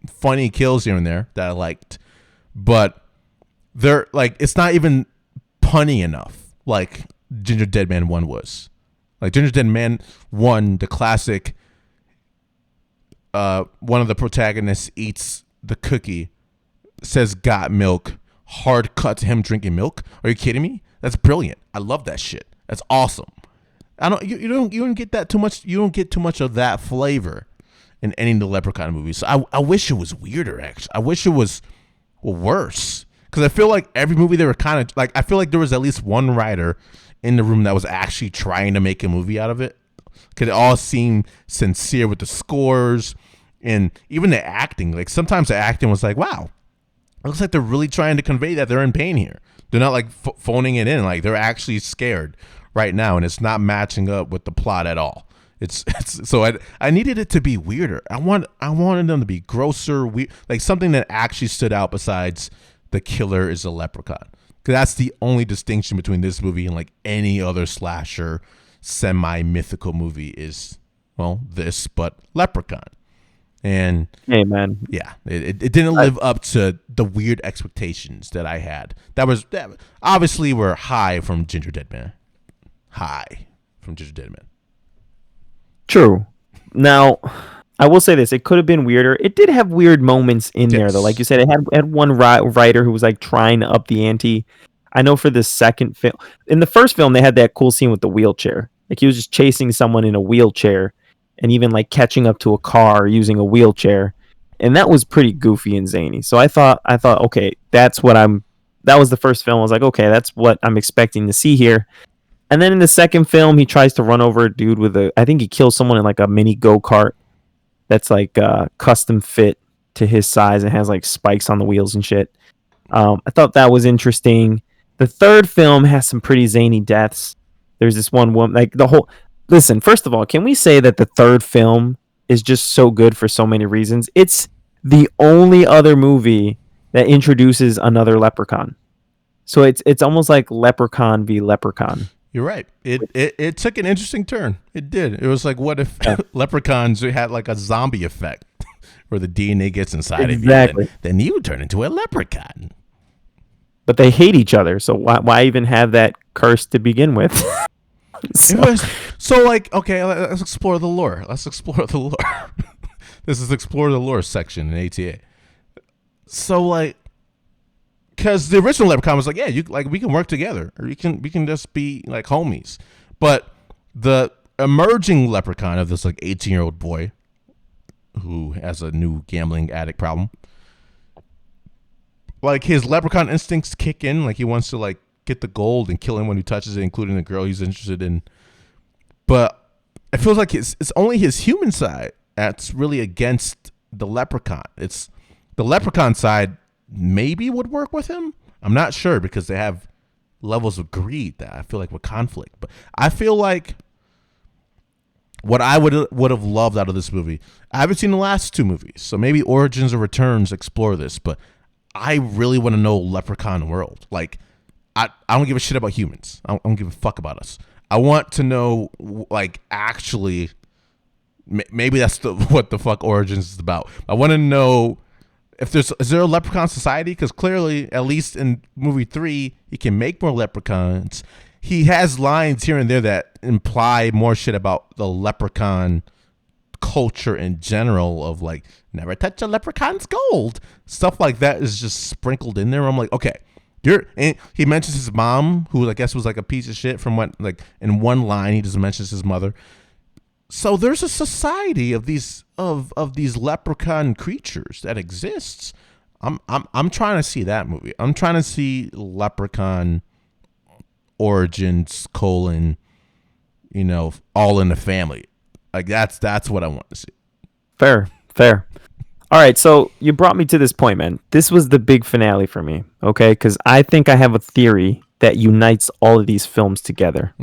funny kills here and there that I liked, but they're like, it's not even punny enough, like Ginger Dead Man 1 was. Like Ginger Dead Man 1, the classic, one of the protagonists eats the cookie, says got milk, hard cut to him drinking milk. Are you kidding me? That's brilliant. I love that shit. That's awesome. I don't you don't get that too much. You don't get too much of that flavor in any of the Leprechaun movies. So I wish it was weirder. Actually, I wish it was worse, because I feel like every movie they were kind of like. I feel like there was at least one writer in the room that was actually trying to make a movie out of it. Because it all seemed sincere with the scores and even the acting. Like sometimes the acting was like, wow, it looks like they're really trying to convey that they're in pain here. They're not like phoning it in. Like they're actually scared right now, and it's not matching up with the plot at all. It's so I needed it to be weirder. I wanted them to be grosser, weird, like something that actually stood out besides the killer is a leprechaun. Because that's the only distinction between this movie and like any other slasher semi-mythical movie is, well, this, but Leprechaun. And hey, man, yeah, it didn't live up to the weird expectations that I had. That obviously were high from Ginger Dead Man. True. Now, I will say this: it could have been weirder. It did have weird moments in there, though. Like you said, it had one writer who was like trying to up the ante. I know for the second film, in the first film, they had that cool scene with the wheelchair. Like he was just chasing someone in a wheelchair, and even like catching up to a car using a wheelchair, and that was pretty goofy and zany. So I thought, okay, that was the first film. I was like, okay, that's what I'm expecting to see here. And then in the second film, he tries to run over a dude with I think he kills someone in like a mini go-kart that's like custom fit to his size and has like spikes on the wheels and shit. I thought that was interesting. The third film has some pretty zany deaths. There's this one woman, like the whole. Listen, first of all, can we say that the third film is just so good for so many reasons? It's the only other movie that introduces another leprechaun. So it's almost like Leprechaun v. Leprechaun. You're right. It took an interesting turn. It did. It was like, what if leprechauns had like a zombie effect where the DNA gets inside of you, then you turn into a leprechaun. But they hate each other, so why even have that curse to begin with? So like, okay, let's explore the lore. This is explore the lore section in ATA. So like, because the original Leprechaun was like, yeah, we can work together, or we can just be like homies. But the emerging Leprechaun of this like 18-year-old boy who has a new gambling addict problem, like his leprechaun instincts kick in. Like he wants to like get the gold and kill anyone who touches it, including the girl he's interested in. But it feels like it's only his human side that's really against the leprechaun. It's the leprechaun side maybe would work with him. I'm not sure, because they have levels of greed that I feel like would conflict. But I feel like what I would have loved out of this movie, I haven't seen the last two movies, so maybe Origins or Returns explore this, but I really want to know Leprechaun world. Like, I don't give a shit about humans. I don't give a fuck about us. I want to know, like, actually, maybe that's what the fuck Origins is about. I want to know if is there a leprechaun society? Because clearly, at least in movie 3, he can make more leprechauns. He has lines here and there that imply more shit about the leprechaun culture in general, of like, never touch a leprechaun's gold. Stuff like that is just sprinkled in there. I'm like, okay, and he mentions his mom, who I guess was like a piece of shit from what, like, in one line, he just mentions his mother. So there's a society of these leprechaun creatures that exists. I'm trying to see that movie. I'm trying to see Leprechaun Origins : all in the family. Like that's what I want to see. Fair. All right, so you brought me to this point, man. This was the big finale for me, okay? Because I think I have a theory that unites all of these films together.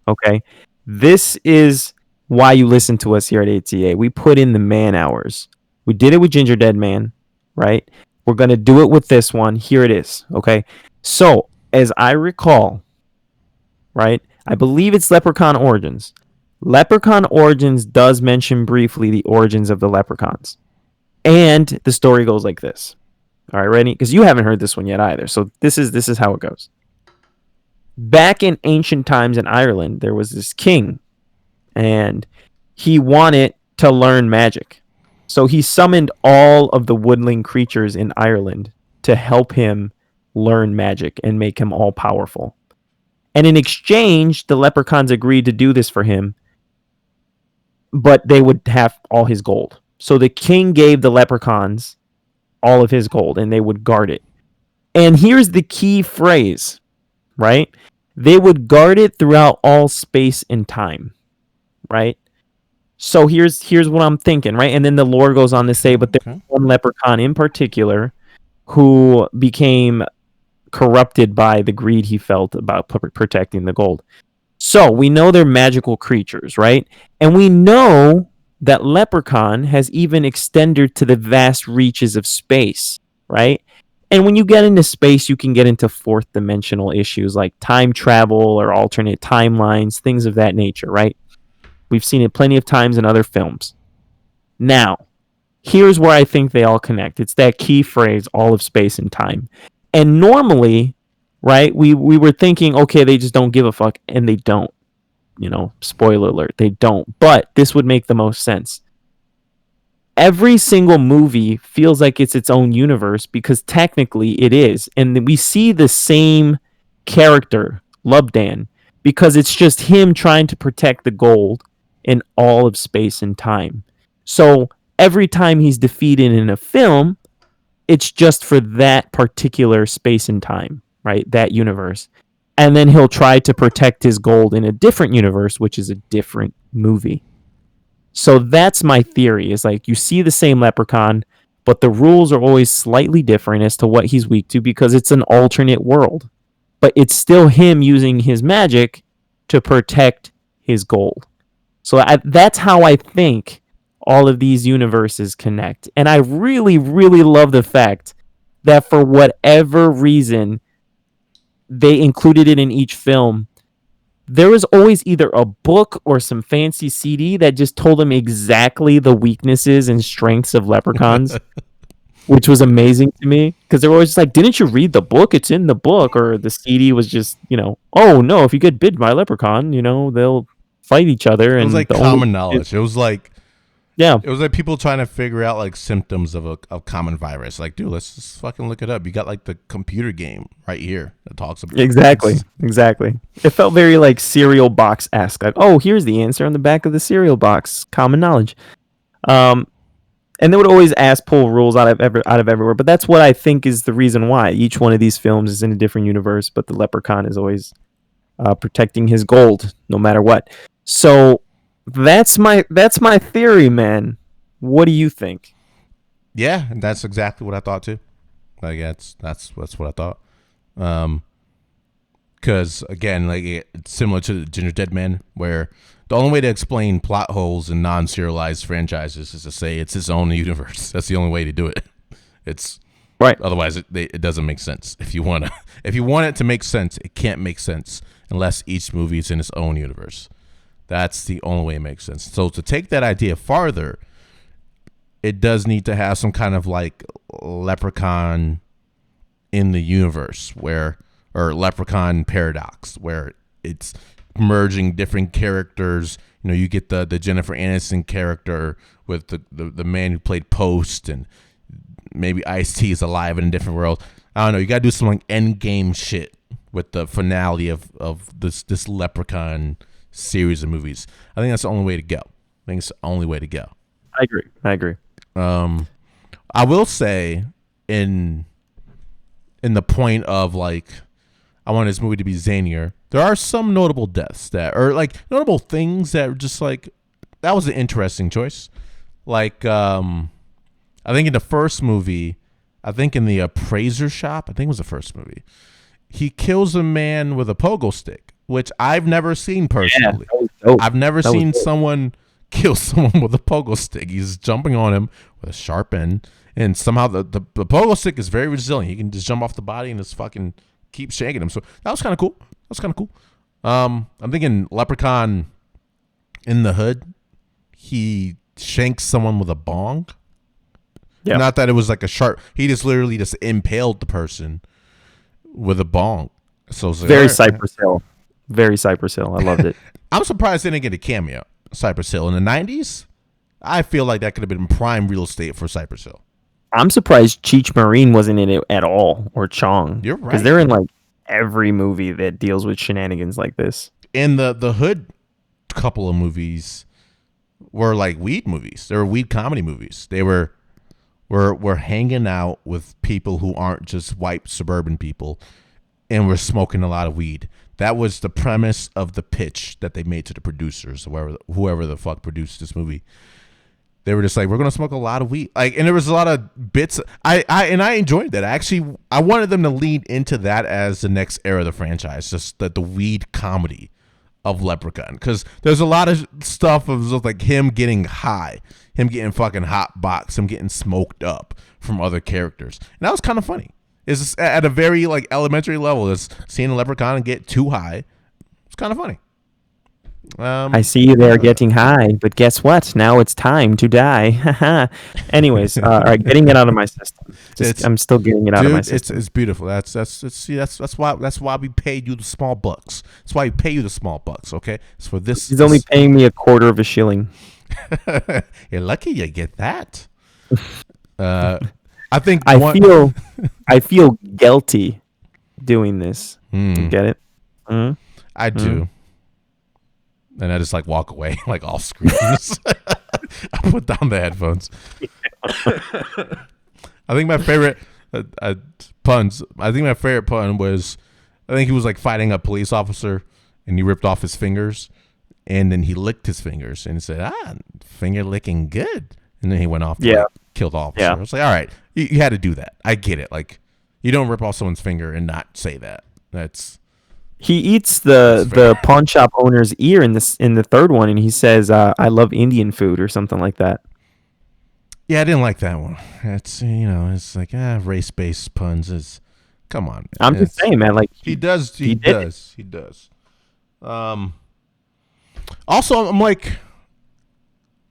Okay, this is why you listen to us here at ATA. We put in the man hours. We did it with Ginger Dead Man, right? We're going to do it with this one. Here it is, okay? So, as I recall, right, I believe it's Leprechaun Origins. Leprechaun Origins does mention briefly the origins of the leprechauns. And the story goes like this. All right, ready? Because you haven't heard this one yet either. So this is how it goes. Back in ancient times in Ireland, there was this king, and he wanted to learn magic. So he summoned all of the woodland creatures in Ireland to help him learn magic and make him all powerful. And in exchange, the leprechauns agreed to do this for him, but they would have all his gold. So the king gave the leprechauns all of his gold and they would guard it. And here's the key phrase, right? They would guard it throughout all space and time, right? So here's what I'm thinking, right? And then the lore goes on to say, but there's one leprechaun in particular who became corrupted by the greed he felt about protecting the gold. So we know they're magical creatures, right? And we know that Leprechaun has even extended to the vast reaches of space, right? And when you get into space, you can get into fourth dimensional issues like time travel or alternate timelines, things of that nature, right? We've seen it plenty of times in other films. Now, here's where I think they all connect. It's that key phrase, all of space and time. And normally, right, we were thinking, okay, they just don't give a fuck, and they don't. Spoiler alert, they don't. But this would make the most sense. Every single movie feels like it's its own universe because technically it is. And we see the same character, Lubdan, because it's just him trying to protect the gold in all of space and time. So every time he's defeated in a film, it's just for that particular space and time, right? That universe. And then he'll try to protect his gold in a different universe, which is a different movie. So that's my theory, is like you see the same leprechaun, but the rules are always slightly different as to what he's weak to because it's an alternate world. But it's still him using his magic to protect his gold. So that's how I think all of these universes connect. And I really, really love the fact that for whatever reason, they included it in each film. There was always either a book or some fancy CD that just told them exactly the weaknesses and strengths of leprechauns, which was amazing to me because they were always just like, didn't you read the book? It's in the book. Or the CD was just, oh no, if you get bit by a leprechaun, they'll fight each other. It was and like common knowledge. It was like, yeah, it was like people trying to figure out like symptoms of a common virus. Like, dude, let's just fucking look it up. You got like the computer game right here that talks about exactly. this. Exactly. It felt very like cereal box-esque. Like, oh, here's the answer on the back of the cereal box. Common knowledge. And they would always pull rules out of everywhere. But that's what I think is the reason why each one of these films is in a different universe. But the leprechaun is always protecting his gold, no matter what. So that's my theory, man. What do you think? Yeah, and that's exactly what I thought too. Like that's what I thought. Because again, like it's similar to the Ginger Dead Man, where the only way to explain plot holes in non-serialized franchises is to say it's its own universe. That's the only way to do it. It's right. Otherwise, it doesn't make sense. If you want it to make sense, it can't make sense unless each movie is in its own universe. That's the only way it makes sense. So to take that idea farther, it does need to have some kind of like leprechaun in the universe or leprechaun paradox, where it's merging different characters. You get the Jennifer Aniston character with the man who played Post, and maybe Ice-T is alive in a different world. I don't know. You got to do some like Endgame shit with the finale of this leprechaun series of movies. I think that's the only way to go. I agree. I will say in the point of like, I want this movie to be zanier, there are some notable deaths or like notable things that are just like, that was an interesting choice. Like, I think in the first movie, in the appraiser shop, I think it was the first movie, he kills a man with a pogo stick, which I've never seen personally. Yeah, I've never seen someone kill someone with a pogo stick. He's jumping on him with a sharp end, and somehow the pogo stick is very resilient. He can just jump off the body and just fucking keep shaking him. So that was kind of cool. I'm thinking Leprechaun in the Hood, he shanks someone with a bong. Yeah. Not that it was like a sharp. He just literally just impaled the person with a bong, So it's like, all Very right. Cypress Hill. Very Cypress Hill. I loved it. I'm surprised they didn't get a cameo. Cypress Hill in the '90s. I feel like that could have been prime real estate for Cypress Hill. I'm surprised Cheech Marine wasn't in it at all, or Chong, You're because right. they're in like every movie that deals with shenanigans like this. In the Hood couple of movies were like weed movies. They were weed comedy movies. They were hanging out with people who aren't just white suburban people, and we're smoking a lot of weed. That was the premise of the pitch that they made to the producers, whoever the fuck produced this movie. They were just like, we're gonna smoke a lot of weed, like, and there was a lot of bits. I enjoyed that. Actually, I wanted them to lead into that as the next era of the franchise, just the weed comedy of Leprechaun, because there's a lot of stuff of just like him getting high, him getting fucking hot box, him getting smoked up from other characters, and that was kind of funny. It's at a very like elementary level. It's seeing a Leprechaun get too high. It's kind of funny. I see you there getting high, but guess what? Now it's time to die. Anyways, all right, getting it out of my system. I'm still getting it out of my system. It's beautiful. That's why we paid you the small bucks. That's why we pay you the small bucks. Okay, it's for this. He's only paying me $0.25. You're lucky you get that. I think I feel guilty doing this. You get it? Mm-hmm. I do. And I just like walk away like off screen. I put down the headphones. I think my favorite puns. I think my favorite pun was, I think he was like fighting a police officer, and he ripped off his fingers, and then he licked his fingers and said, finger licking good. And then he went off to like, kill the officer. Yeah. I was like, all right, you had to do that. I get it. Like, you don't rip off someone's finger and not say that. He eats the pawn shop owner's ear in the third one, and he says, "I love Indian food" or something like that. Yeah, I didn't like that one. It's it's like race based puns is, come on, man. I'm just saying, man. Like he does. Also, I'm like,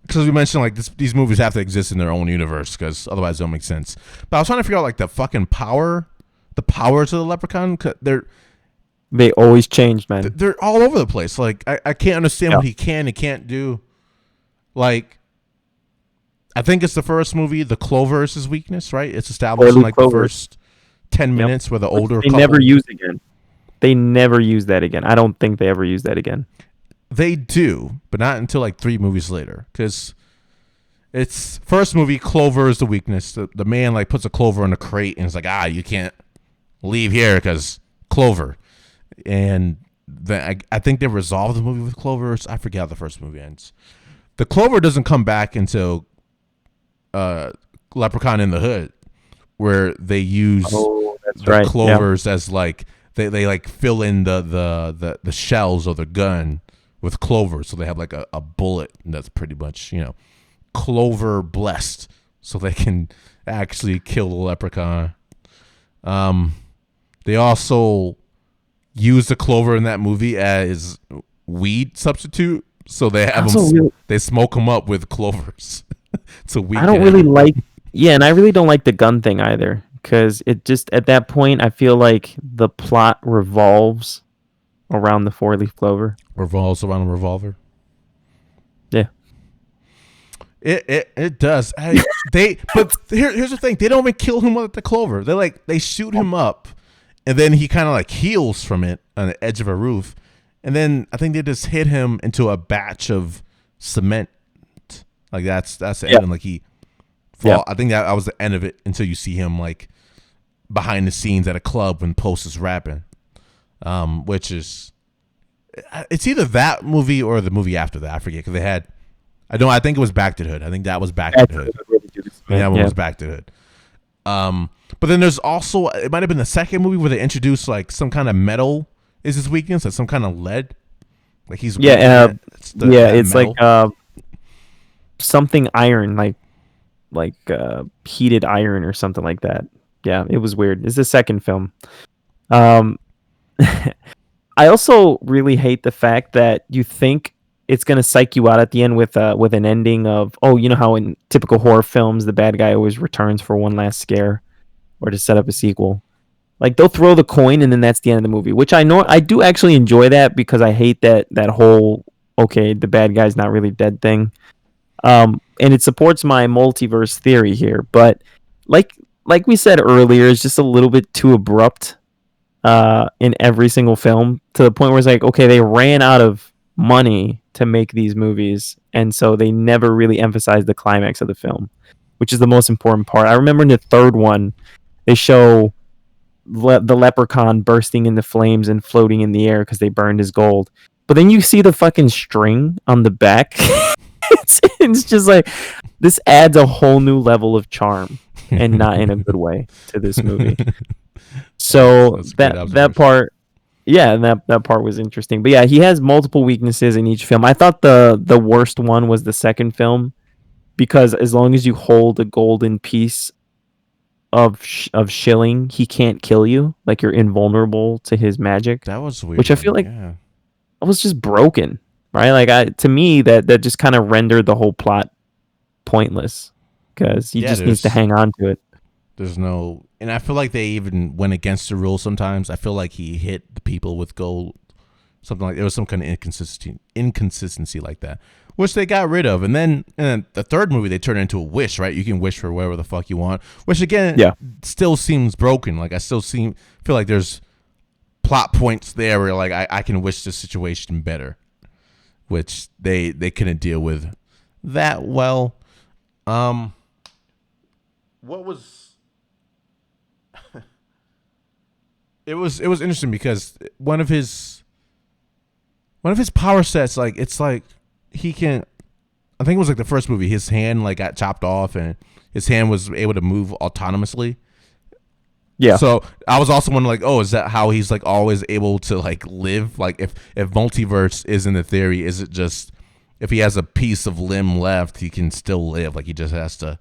because we mentioned like these movies have to exist in their own universe because otherwise they don't make sense. But I was trying to figure out like the fucking powers of the Leprechaun. They always change, man. They're all over the place. Like I can't understand what he can and can't do. Like, I think it's the first movie. The Clover is his weakness, right? It's established in like the first 10 minutes where the older couple. Never use again. They never use that again. I don't think they ever use that again. They do, but not until like 3 movies later. Because it's first movie, Clover is the weakness. The man like puts a clover in a crate and it's like, you can't leave here because Clover. And then I think they resolve the movie with Clover. I forget how the first movie ends. The Clover doesn't come back until Leprechaun in the Hood, where they use the clovers as like they like fill in the shells of the gun with clover, so they have like a bullet that's pretty much clover blessed, so they can actually kill the Leprechaun. They also use the clover in that movie as weed substitute, so they have them. They smoke them up with clovers. So I don't really like, and I really don't like the gun thing either, because it just at that point I feel like the plot revolves around the 4-leaf clover. Revolves around a revolver. Yeah, it does. But here's the thing: they don't even kill him with the clover. They shoot him up, and then he kind of like heals from it on the edge of a roof, and then I think they just hit him into a batch of cement. Like that's the end. And like he fall. I think that was the end of it until you see him like behind the scenes at a club when Post is rapping, which is it's either that movie or the movie after that. I forget because they had. I think it was Back to the Hood. I think that was Back to the Hood. And that one was Back to the Hood. But then there's also it might have been the second movie where they introduced like some kind of metal is his weakness, like some kind of lead. Like he's it's metal. Like something iron, like heated iron or something like that. Yeah, it was weird. It's the second film. I also really hate the fact that you think it's gonna psych you out at the end with an ending of how in typical horror films the bad guy always returns for one last scare or to set up a sequel. Like they'll throw the coin and then that's the end of the movie, which I know I do actually enjoy that because I hate that whole okay, the bad guy's not really dead thing. And it supports my multiverse theory here, but like like we said earlier, it's just a little bit too abrupt in every single film to the point where it's like, okay, they ran out of money to make these movies, and so they never really emphasized the climax of the film, which is the most important part. I remember in the third one, they show the leprechaun bursting into flames and floating in the air because they burned his gold. But then you see the fucking string on the back. It's just like this adds a whole new level of charm and not in a good way to this movie. So that part, yeah, and that part was interesting. But yeah, he has multiple weaknesses in each film. I thought the worst one was the second film because as long as you hold a golden piece of shilling, he can't kill you. Like you're invulnerable to his magic. That was weird. Which I feel like it was just broken, right? Like to me that just kind of rendered the whole plot pointless because he just needs to hang on to it. There's no, and I feel like they even went against the rules sometimes. I feel like he hit the people with gold, something like there was some kind of inconsistency like that, which they got rid of. And then the third movie they turned into a wish, right? You can wish for whatever the fuck you want, which again, still seems broken. Like I still feel like there's plot points there where like I can wish this situation better, which they couldn't deal with that well. What was it was interesting because one of his power sets, like it's like he can, I think it was like the first movie, his hand like got chopped off and his hand was able to move autonomously. Yeah. So I was also wondering like, oh, is that how he's like always able to like live? Like if multiverse is in the theory, is it just if he has a piece of limb left, he can still live? Like he just has to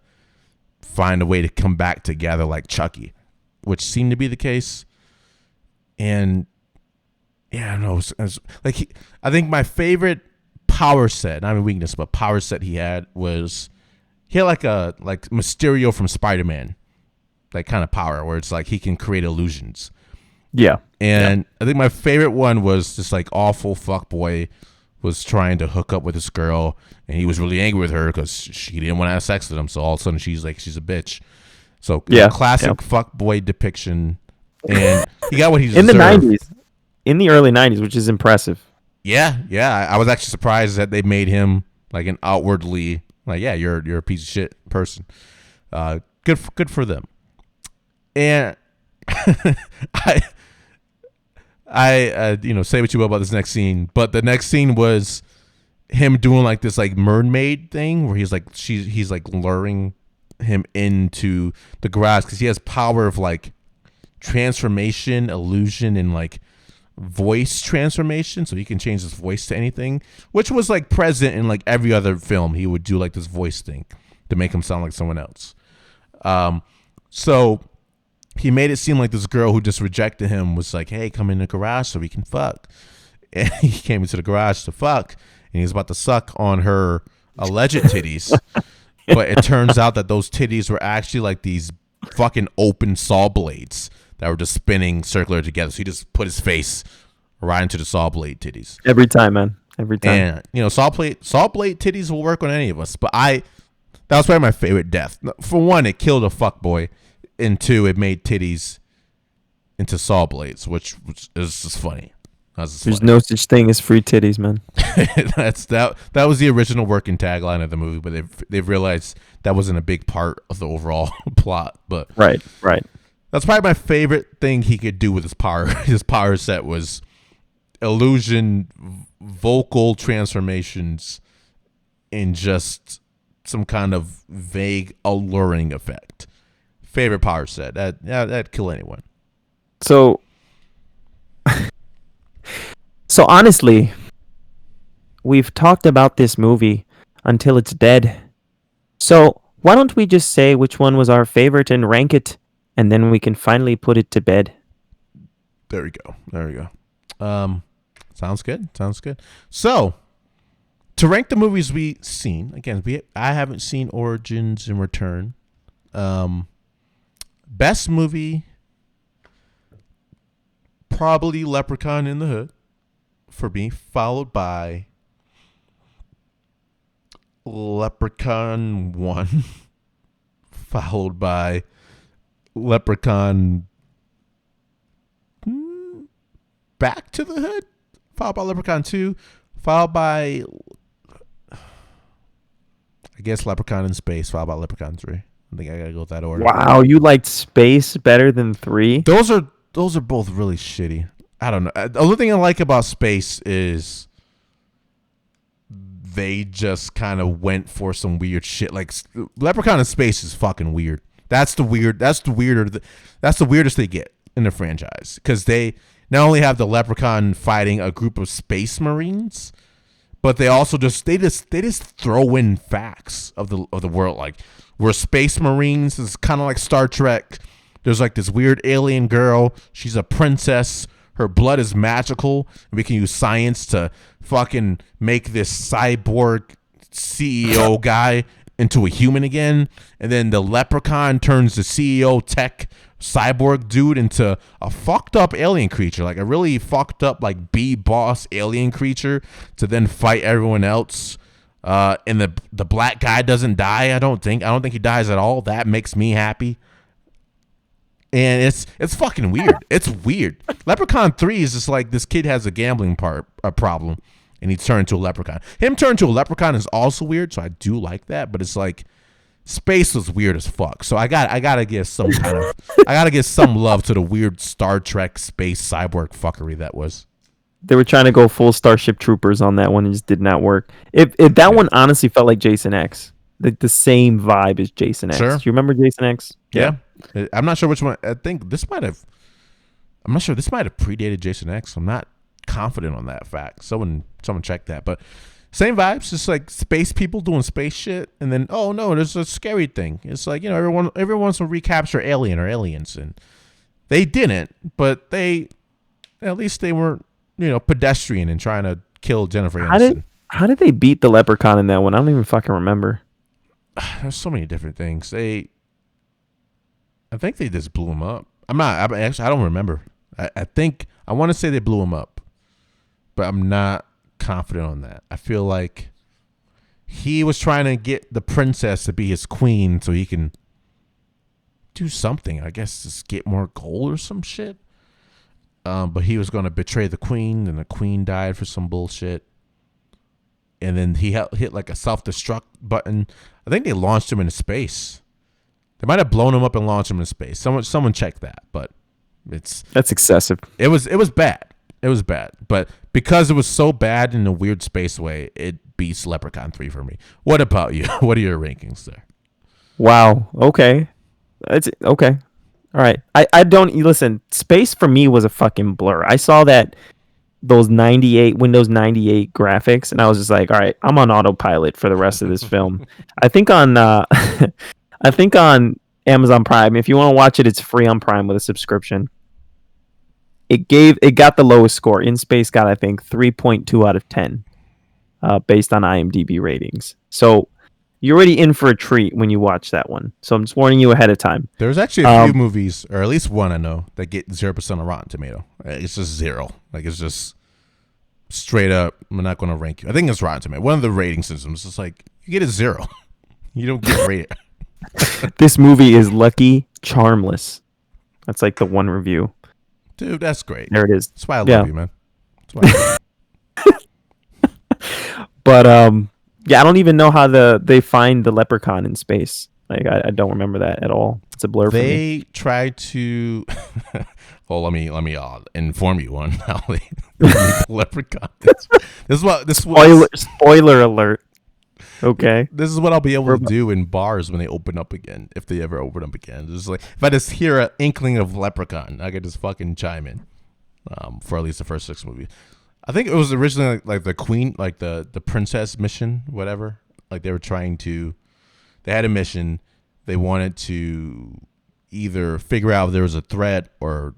find a way to come back together like Chucky, which seemed to be the case. And yeah, no, like I think my favorite power set, not a weakness, but power set he had like Mysterio from Spider-Man, like kind of power where it's like he can create illusions. Yeah. And I think my favorite one was this like awful fuckboy was trying to hook up with this girl and he was really angry with her because she didn't want to have sex with him. So all of a sudden she's like, she's a bitch. So classic fuckboy depiction. And he got what he deserved. In the early 90s, which is impressive. Yeah. I was actually surprised that they made him like an outwardly like, yeah, you're a piece of shit person. Good for them. And I say what you will about this next scene, but the next scene was him doing like this like mermaid thing where he's like luring him into the garage because he has power of like transformation, illusion, and like voice transformation, so he can change his voice to anything, which was like present in like every other film. He would do like this voice thing to make him sound like someone else. So he made it seem like this girl who just rejected him was like, hey, come in the garage so we can fuck. And he came into the garage to fuck, and he was about to suck on her alleged titties. But it turns out that those titties were actually like these fucking open saw blades that were just spinning circular together. So he just put his face right into the saw blade titties. Every time, man. Every time. And, saw blade titties will work on any of us. But that was probably my favorite death. For one, it killed a fuckboy. And two, it made titties into saw blades, which is just funny. There's no such thing as free titties, man. That was the original working tagline of the movie, but they've realized that wasn't a big part of the overall plot. But right. That's probably my favorite thing he could do with his power. His power set was illusion, vocal transformations, and just some kind of vague alluring effect. Favorite power set. That'd kill anyone. So honestly, we've talked about this movie until it's dead. So why don't we just say which one was our favorite and rank it, and then we can finally put it to bed. There we go. Sounds good. So, to rank the movies we've seen, again, I haven't seen Origins and Return. Best movie, probably Leprechaun in the Hood for me, followed by Leprechaun 1, followed by Leprechaun Back to the Hood, followed by Leprechaun 2, followed by, I guess, Leprechaun in Space, followed by Leprechaun 3. I think I gotta go with that order. Wow, you liked Space better than 3? Those are both really shitty. I don't know. The only thing I like about Space is they just kind of went for some weird shit. Like Leprechaun in Space is fucking weird. That's the weirdest they get in the franchise, because they not only have the Leprechaun fighting a group of space marines, but they also just throw in facts of the world. Like, we're space marines. It's kind of like Star Trek. There's like this weird alien girl. She's a princess. Her blood is magical. We can use science to fucking make this cyborg CEO guy into a human again. And then the Leprechaun turns the CEO tech cyborg dude into a fucked up alien creature, like a really fucked up like B-boss alien creature, to then fight everyone else. And the black guy doesn't die. I don't think he dies at all. That makes me happy. And it's fucking weird. It's weird. Leprechaun 3 is just like this kid has a gambling problem, and he turned into a leprechaun. Him turned to a leprechaun is also weird, so I do like that. But it's like Space was weird as fuck. So I gotta give some love to the weird Star Trek space cyborg fuckery that was. They were trying to go full Starship Troopers on that one. It just did not work. If that one honestly felt like Jason X. The same vibe as Jason X. Sure. Do you remember Jason X? Yeah. I'm not sure which one. I think this might have. I'm not sure. This might have predated Jason X. I'm not confident on that fact. Someone check that. But same vibes. Just like space people doing space shit, and then oh no, there's a scary thing. It's like, you know, everyone wants to recapture Alien or aliens, and they didn't. But at least they weren't, you know, pedestrian and trying to kill Jennifer Aniston. How did they beat the Leprechaun in that one? I don't even fucking remember. There's so many different things. I think they just blew him up. I don't remember. I want to say they blew him up, but I'm not confident on that. I feel like he was trying to get the princess to be his queen so he can do something. I guess just get more gold or some shit. But he was going to betray the queen, and the queen died for some bullshit. And then he hit like a self-destruct button. I think they launched him into space. They might have blown him up and launched him into space. Someone check that. But that's excessive. It was bad. It was bad. But because it was so bad in a weird space way, it beats Leprechaun 3 for me. What about you? What are your rankings there? Wow. Okay. That's okay. All right. I don't listen. Space for me was a fucking blur. I saw those Windows 98 graphics, and I was just like, all right, I'm on autopilot for the rest of this film. I think on Amazon Prime, if you want to watch it, it's free on Prime with a subscription. It got the lowest score. In Space got, I think, 3.2 out of 10 based on IMDb ratings. So you're already in for a treat when you watch that one. So I'm just warning you ahead of time. There's actually a few movies, or at least one I know, that get 0% on Rotten Tomato. It's just 0. Like, it's just straight up, I'm not going to rank you. I think it's Rotten Tomato. One of the rating systems is like, you get a 0. You don't get rated. This movie is Lucky Charmless. That's like the one review. Dude, that's great. There it is. That's why I love you, man. That's why I love you. But yeah, I don't even know how they find the leprechaun in space. Like, I don't remember that at all. It's a blur for me. They tried to. Well, let me inform you on how they leprechaun. Spoiler alert. Okay. This is what I'll be able to do in bars when they open up again, if they ever open up again. Just like, if I just hear an inkling of Leprechaun, I could just fucking chime in. For at least the first 6 movies. I think it was originally like the queen, like the princess mission, whatever. Like they had a mission. They wanted to either figure out if there was a threat or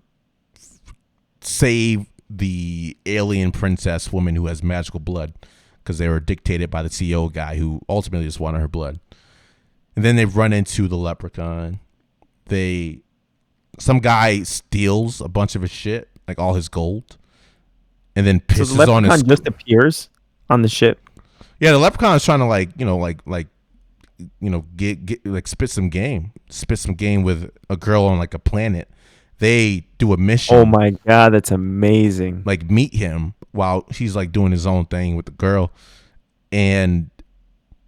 save the alien princess woman who has magical blood, because they were dictated by the CEO guy who ultimately just wanted her blood. And then they run into the leprechaun. Some guy steals a bunch of his shit. like all his gold, and then So the pisses on his. leprechaun just appears on the ship. Yeah, the leprechaun is trying to get like spit some game with a girl on like a planet. They do a mission. Oh my god, that's amazing. Like meet him while he's like doing his own thing with the girl, and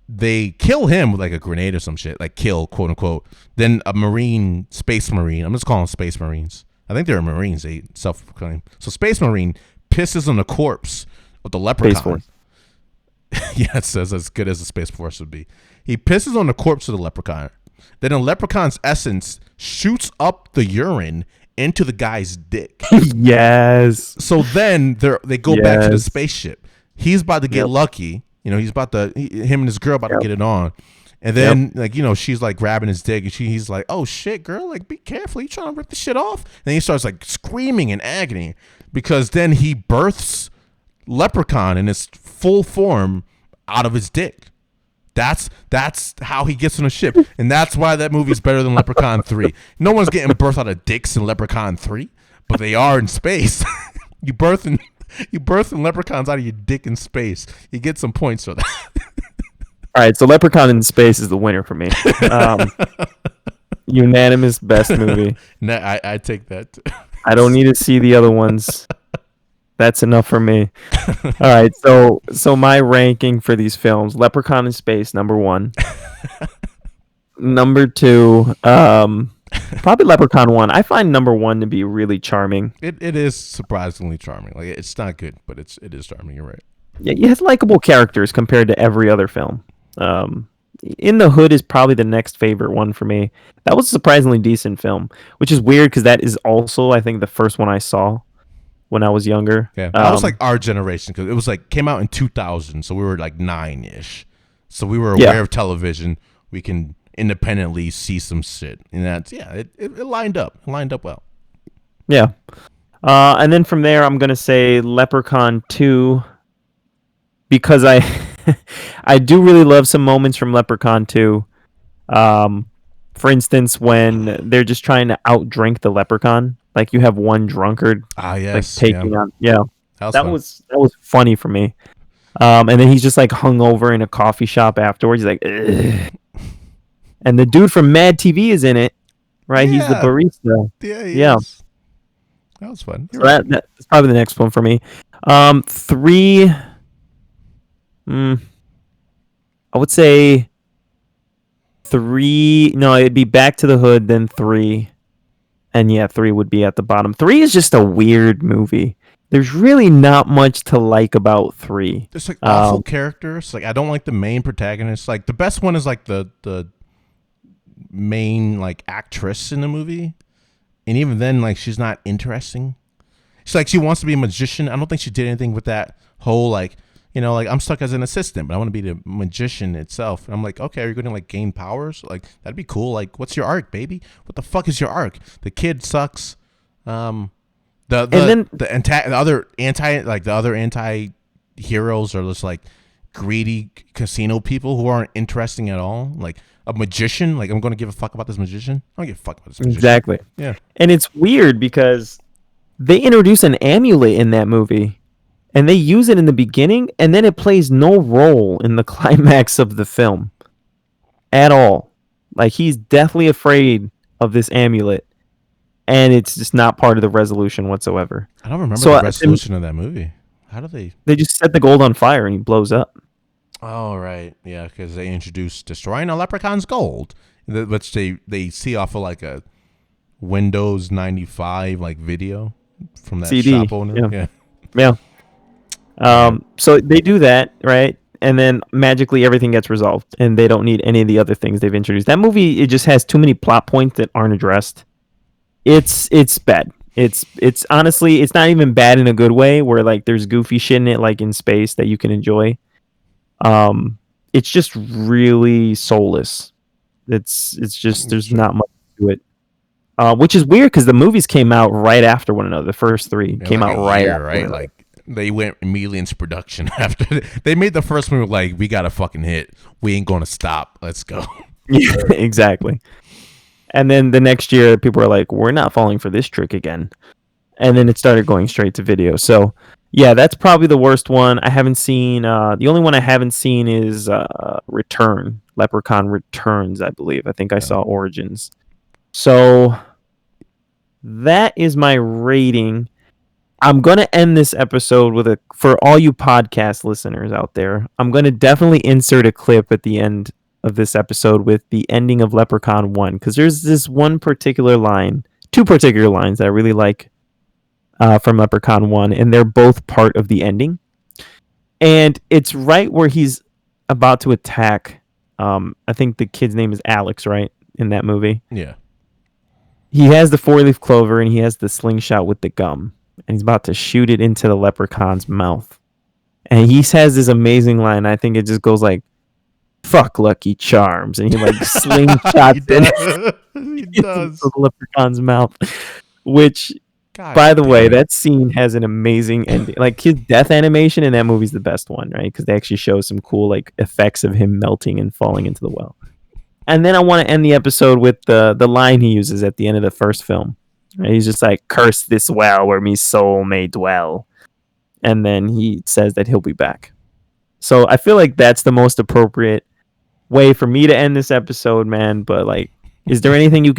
they kill him with like a grenade or some shit, like kill, quote unquote. Then a space marine, I'm just calling them space marines. I think they're marines, they self-proclaim. So space marine pisses on the corpse of the leprechaun. Space Force. Yeah, it says as good as the Space Force would be. He pisses on the corpse of the leprechaun. Then the leprechaun's essence shoots up the urine into the guy's dick. Yes. So then they go back to the spaceship. He's about to get lucky. He's about to, him and his girl about to get it on. And then, she's like grabbing his dick, and he's like, "Oh shit, girl, like be careful. You trying to rip the shit off?" And he starts like screaming in agony because then he births Leprechaun in his full form out of his dick. That's how he gets on a ship, and that's why that movie's better than Leprechaun 3. No one's getting birthed out of dicks in Leprechaun 3, but they are in space. you birthing leprechauns out of your dick in space. You get some points for that. All right, so Leprechaun in Space is the winner for me. Unanimous best movie. Nah, I take that. I don't need to see the other ones. That's enough for me. All right, so my ranking for these films: Leprechaun in Space, number 1. Number 2, probably Leprechaun 1. I find number 1 to be really charming. It is surprisingly charming. Like it's not good, but it is charming. You're right. Yeah, it has likable characters compared to every other film. In the Hood is probably the next favorite one for me. That was a surprisingly decent film, which is weird because that is also, I think, the first one I saw when I was younger. Yeah, that was like our generation because it was like came out in 2000, so we were like 9-ish. So we were aware of television. We can independently see some shit, and that's it lined up. It lined up well. Yeah, and then from there, I'm gonna say Leprechaun 2 because I do really love some moments from Leprechaun 2. For instance, when they're just trying to outdrink the leprechaun, like you have one drunkard, yes, like taking on, that was funny for me. And then he's just like hung over in a coffee shop afterwards. He's like, ugh. And the dude from Mad TV is in it, right? Yeah. He's the barista. Yeah. That was fun. So that's probably the next one for me. 3. I would say 3. No, it'd be Back to the Hood, then 3. And 3 would be at the bottom. 3 is just a weird movie. There's really not much to like about 3. There's like awful characters. Like I don't like the main protagonist. Like the best one is like the main like actress in the movie. And even then, like she's not interesting. She's like she wants to be a magician. I don't think she did anything with that whole like like I'm stuck as an assistant, but I want to be the magician itself. And I'm like, okay, are you going to like gain powers? Like that'd be cool. Like, what's your arc, baby? What the fuck is your arc? The kid sucks. The other anti heroes are just like greedy casino people who aren't interesting at all. Like a magician. Like I'm going to give a fuck about this magician. I don't give a fuck about this magician. Exactly. Yeah. And it's weird because they introduce an amulet in that movie. And they use it in the beginning, and then it plays no role in the climax of the film at all. Like, he's deathly afraid of this amulet, and it's just not part of the resolution whatsoever. I don't remember the resolution of that movie. How do they... They just set the gold on fire, and he blows up. Oh, right. Yeah, because they introduced destroying a leprechaun's gold, which they see off of, like, a Windows 95, like, video from that CD. Shop owner. Yeah. So they do that, right? And then magically everything gets resolved, and they don't need any of the other things they've introduced. That movie, it just has too many plot points that aren't addressed. It's bad. It's honestly, it's not even bad in a good way where like there's goofy shit in it like in space that you can enjoy. It's just really soulless. It's just there's not much to it. Which is weird because the movies came out right after one another. The first 3 came out right after. Right? Like they went immediately into production after they made the first movie. Like we got a fucking hit. We ain't gonna stop. Let's go. Yeah, exactly. And then the next year, people were like, "We're not falling for this trick again." and then it started going straight to video. So yeah, that's probably the worst one. I haven't seen. The only one I haven't seen is Leprechaun Returns. I believe. I think I saw Origins. So that is my rating. I'm gonna end this episode with for all you podcast listeners out there. I'm gonna definitely insert a clip at the end of this episode with the ending of Leprechaun 1, because there's this one particular line, two particular lines that I really like from Leprechaun 1, and they're both part of the ending. And it's right where he's about to attack. I think the kid's name is Alex, right? In that movie. Yeah. He has the 4-leaf clover and he has the slingshot with the gum. And he's about to shoot it into the leprechaun's mouth. And he has this amazing line. I think it just goes like, "Fuck Lucky Charms." And he like slingshots it He does. into the leprechaun's mouth. Which, God by the way, damn it. that scene has an amazing ending. Like his death animation in that movie is the best one, right? Because they actually show some cool like effects of him melting and falling into the well. And then I want to end the episode with the line he uses at the end of the first film. Right? He's just like, "Curse this well where me soul may dwell." And then he says that he'll be back. So I feel like that's the most appropriate way for me to end this episode, man. But like, is there anything you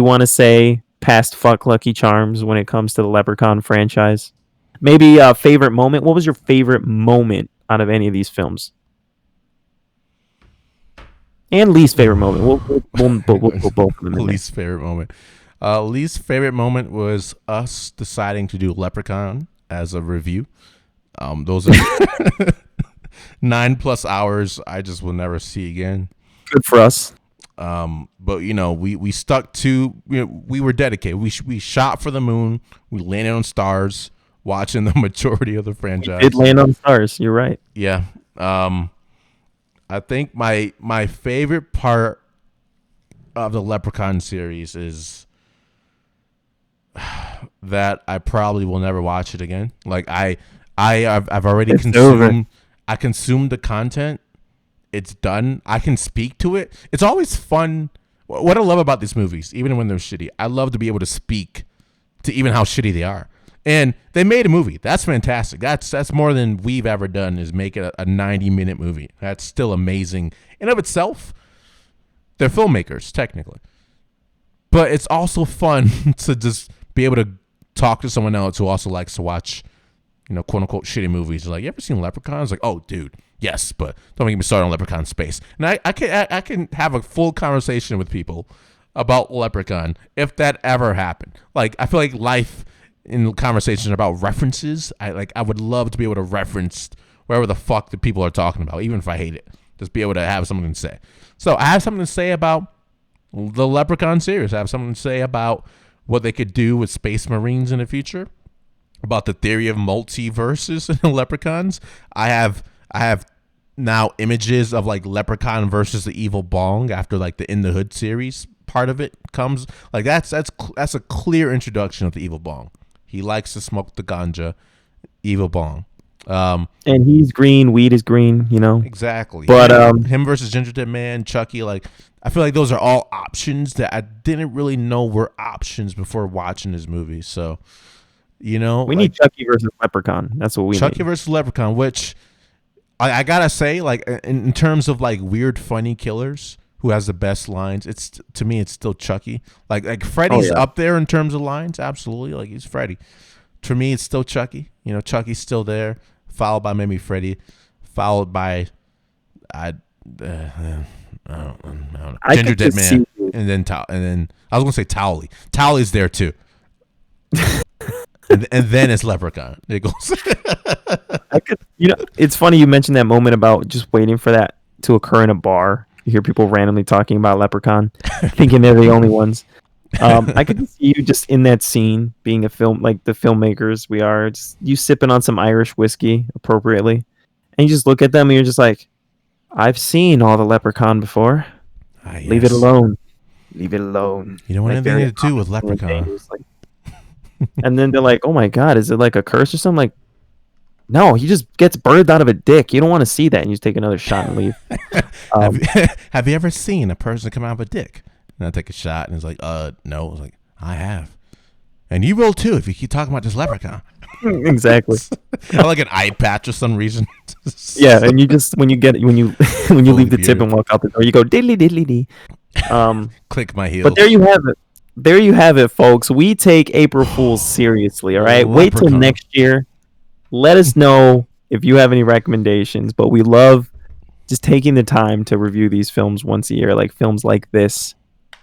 want to say past "Fuck Lucky Charms" when it comes to the Leprechaun franchise? Maybe a favorite moment. What was your favorite moment out of any of these films? And least favorite moment. We'll both of them in there. Least favorite moment. Least favorite moment was us deciding to do Leprechaun as a review. Those are 9+ hours I just will never see again. Good for us. But we stuck to, we were dedicated. We shot for the moon. We landed on stars, watching the majority of the franchise. It land on stars. You're right. Yeah. I think my favorite part of the Leprechaun series is that I probably will never watch it again. Like I've already consumed. I consumed the content. It's done. I can speak to it. It's always fun. What I love about these movies, even when they're shitty, I love to be able to speak to even how shitty they are. And they made a movie. That's fantastic. That's more than we've ever done, is make it a 90-minute movie. That's still amazing in of itself. They're filmmakers, technically. But it's also fun to just be able to talk to someone else who also likes to watch, quote unquote shitty movies. Like, you ever seen Leprechaun? It's like, oh, dude, yes, but don't get me started on Leprechaun Space. And I can have a full conversation with people about Leprechaun if that ever happened. Like, I feel like life in conversations about references, I would love to be able to reference wherever the fuck the people are talking about, even if I hate it. Just be able to have something to say. So I have something to say about the Leprechaun series. I have something to say about what they could do with Space Marines in the future, about the theory of multiverses in the Leprechauns. I have now images of like Leprechaun versus the Evil Bong after like the In the Hood series part of it comes. Like that's a clear introduction of the Evil Bong. He likes to smoke the ganja. Evil Bong. And he's green. Weed is green. Exactly. But him versus Ginger Dead Man, Chucky. Like, I feel like those are all options that I didn't really know were options before watching this movie. So, we need Chucky versus Leprechaun. That's what we need. Chucky versus Leprechaun, which I gotta say, like in terms of like weird, funny killers, who has the best lines? To me, it's still Chucky. Like Freddy's up there in terms of lines, absolutely. Like he's Freddy. To me, it's still Chucky. Chucky's still there, followed by maybe Freddy, followed by I don't know, Ginger Dead Man, and then I was gonna say Towley. Towley's there too. and then it's Leprechaun. It goes. It's funny you mentioned that moment about just waiting for that to occur in a bar. You hear people randomly talking about Leprechaun, thinking they're the only ones. I could see you just in that scene, being a film, like the filmmakers we are, just you sipping on some Irish whiskey appropriately, and you just look at them and you're just like, "I've seen all the Leprechaun before. Yes. Leave it alone. Leave it alone." You don't want anything to do with Leprechaun. And then they're like, "Oh my God, is it like a curse or something?" Like, no, he just gets birthed out of a dick. You don't want to see that, and you just take another shot and leave. Have you ever seen a person come out of a dick? And I take a shot, and it's like, no. I was like, I have. And you will too if you keep talking about this leprechaun. Exactly. I like an eye patch for some reason. Yeah, and you just when you when you Fully leave the tip bearded. and walk out the door, you go diddly diddly dee. Click my But there heels. you have it. There you have it, folks. We take April Fools seriously. All right. Wait till Leprechaun. next year. Let us know if you have any recommendations. But we love just taking the time to review these films once a year, like films like this.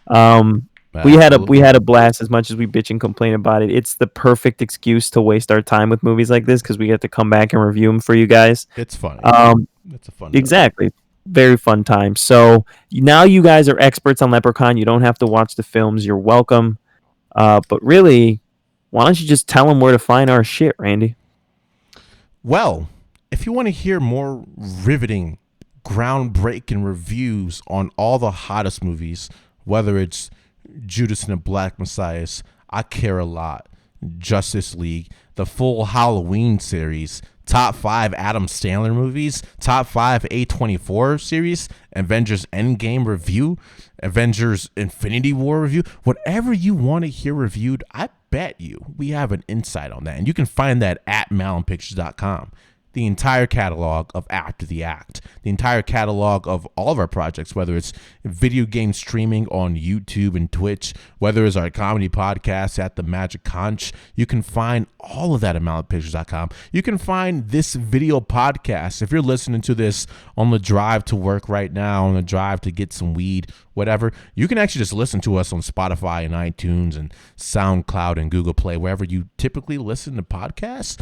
We had Absolutely. a blast as much as we bitch and complain about it. It's the perfect excuse to waste our time with movies like this because we get to come back and review them for you guys. It's funny. It's a fun time. Exactly. Very fun time. So now you guys are experts on Leprechaun. You don't have to watch the films. You're welcome. But really, why don't you just tell them where to find our shit, Randy? Well, if you want to hear more riveting, groundbreaking reviews on all the hottest movies, whether it's Judas and the Black Messiah, I Care a Lot, Justice League, the full Halloween series, top 5 Adam Sandler movies, top 5 A24 series, Avengers Endgame review, Avengers Infinity War review, whatever you want to hear reviewed, I bet you we have an insight on that. And you can find that at malumpictures.com. The entire catalog of After the Act, the entire catalog of all of our projects, whether it's video game streaming on YouTube and Twitch, whether it's our comedy podcast at The Magic Conch, you can find all of that at malumpictures.com. You can find this video podcast. If you're listening to this on the drive to work right now, on the drive to get some weed, whatever, you can actually just listen to us on Spotify and iTunes and SoundCloud and Google Play, wherever you typically listen to podcasts.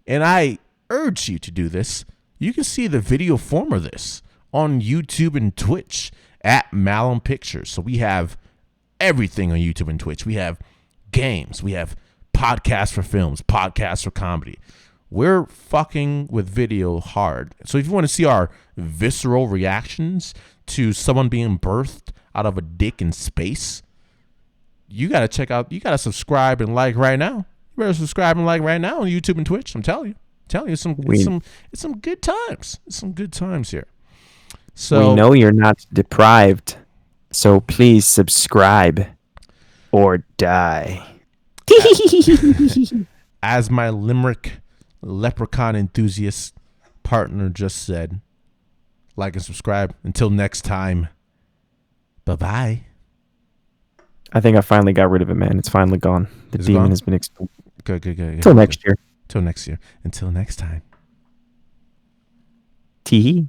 And I urge you to do this, you can see the video form of this on YouTube and Twitch at Malum Pictures. So we have everything on YouTube and Twitch. We have games. We have podcasts for films, podcasts for comedy. We're fucking with video hard. So if you want to see our visceral reactions to someone being birthed out of a dick in space, you got to check out, you got to subscribe and like right now. You better subscribe and like right now on YouTube and Twitch. I'm telling you. It's some good times. It's some good times here. So we know you're not deprived, so please subscribe or die. As my Limerick leprechaun enthusiast partner just said, like and subscribe. Until next time, bye-bye. I think I finally got rid of it, man. It's finally gone. The demon has been exposed. Good. Until next year. Until next year. Until next time. Tee-hee.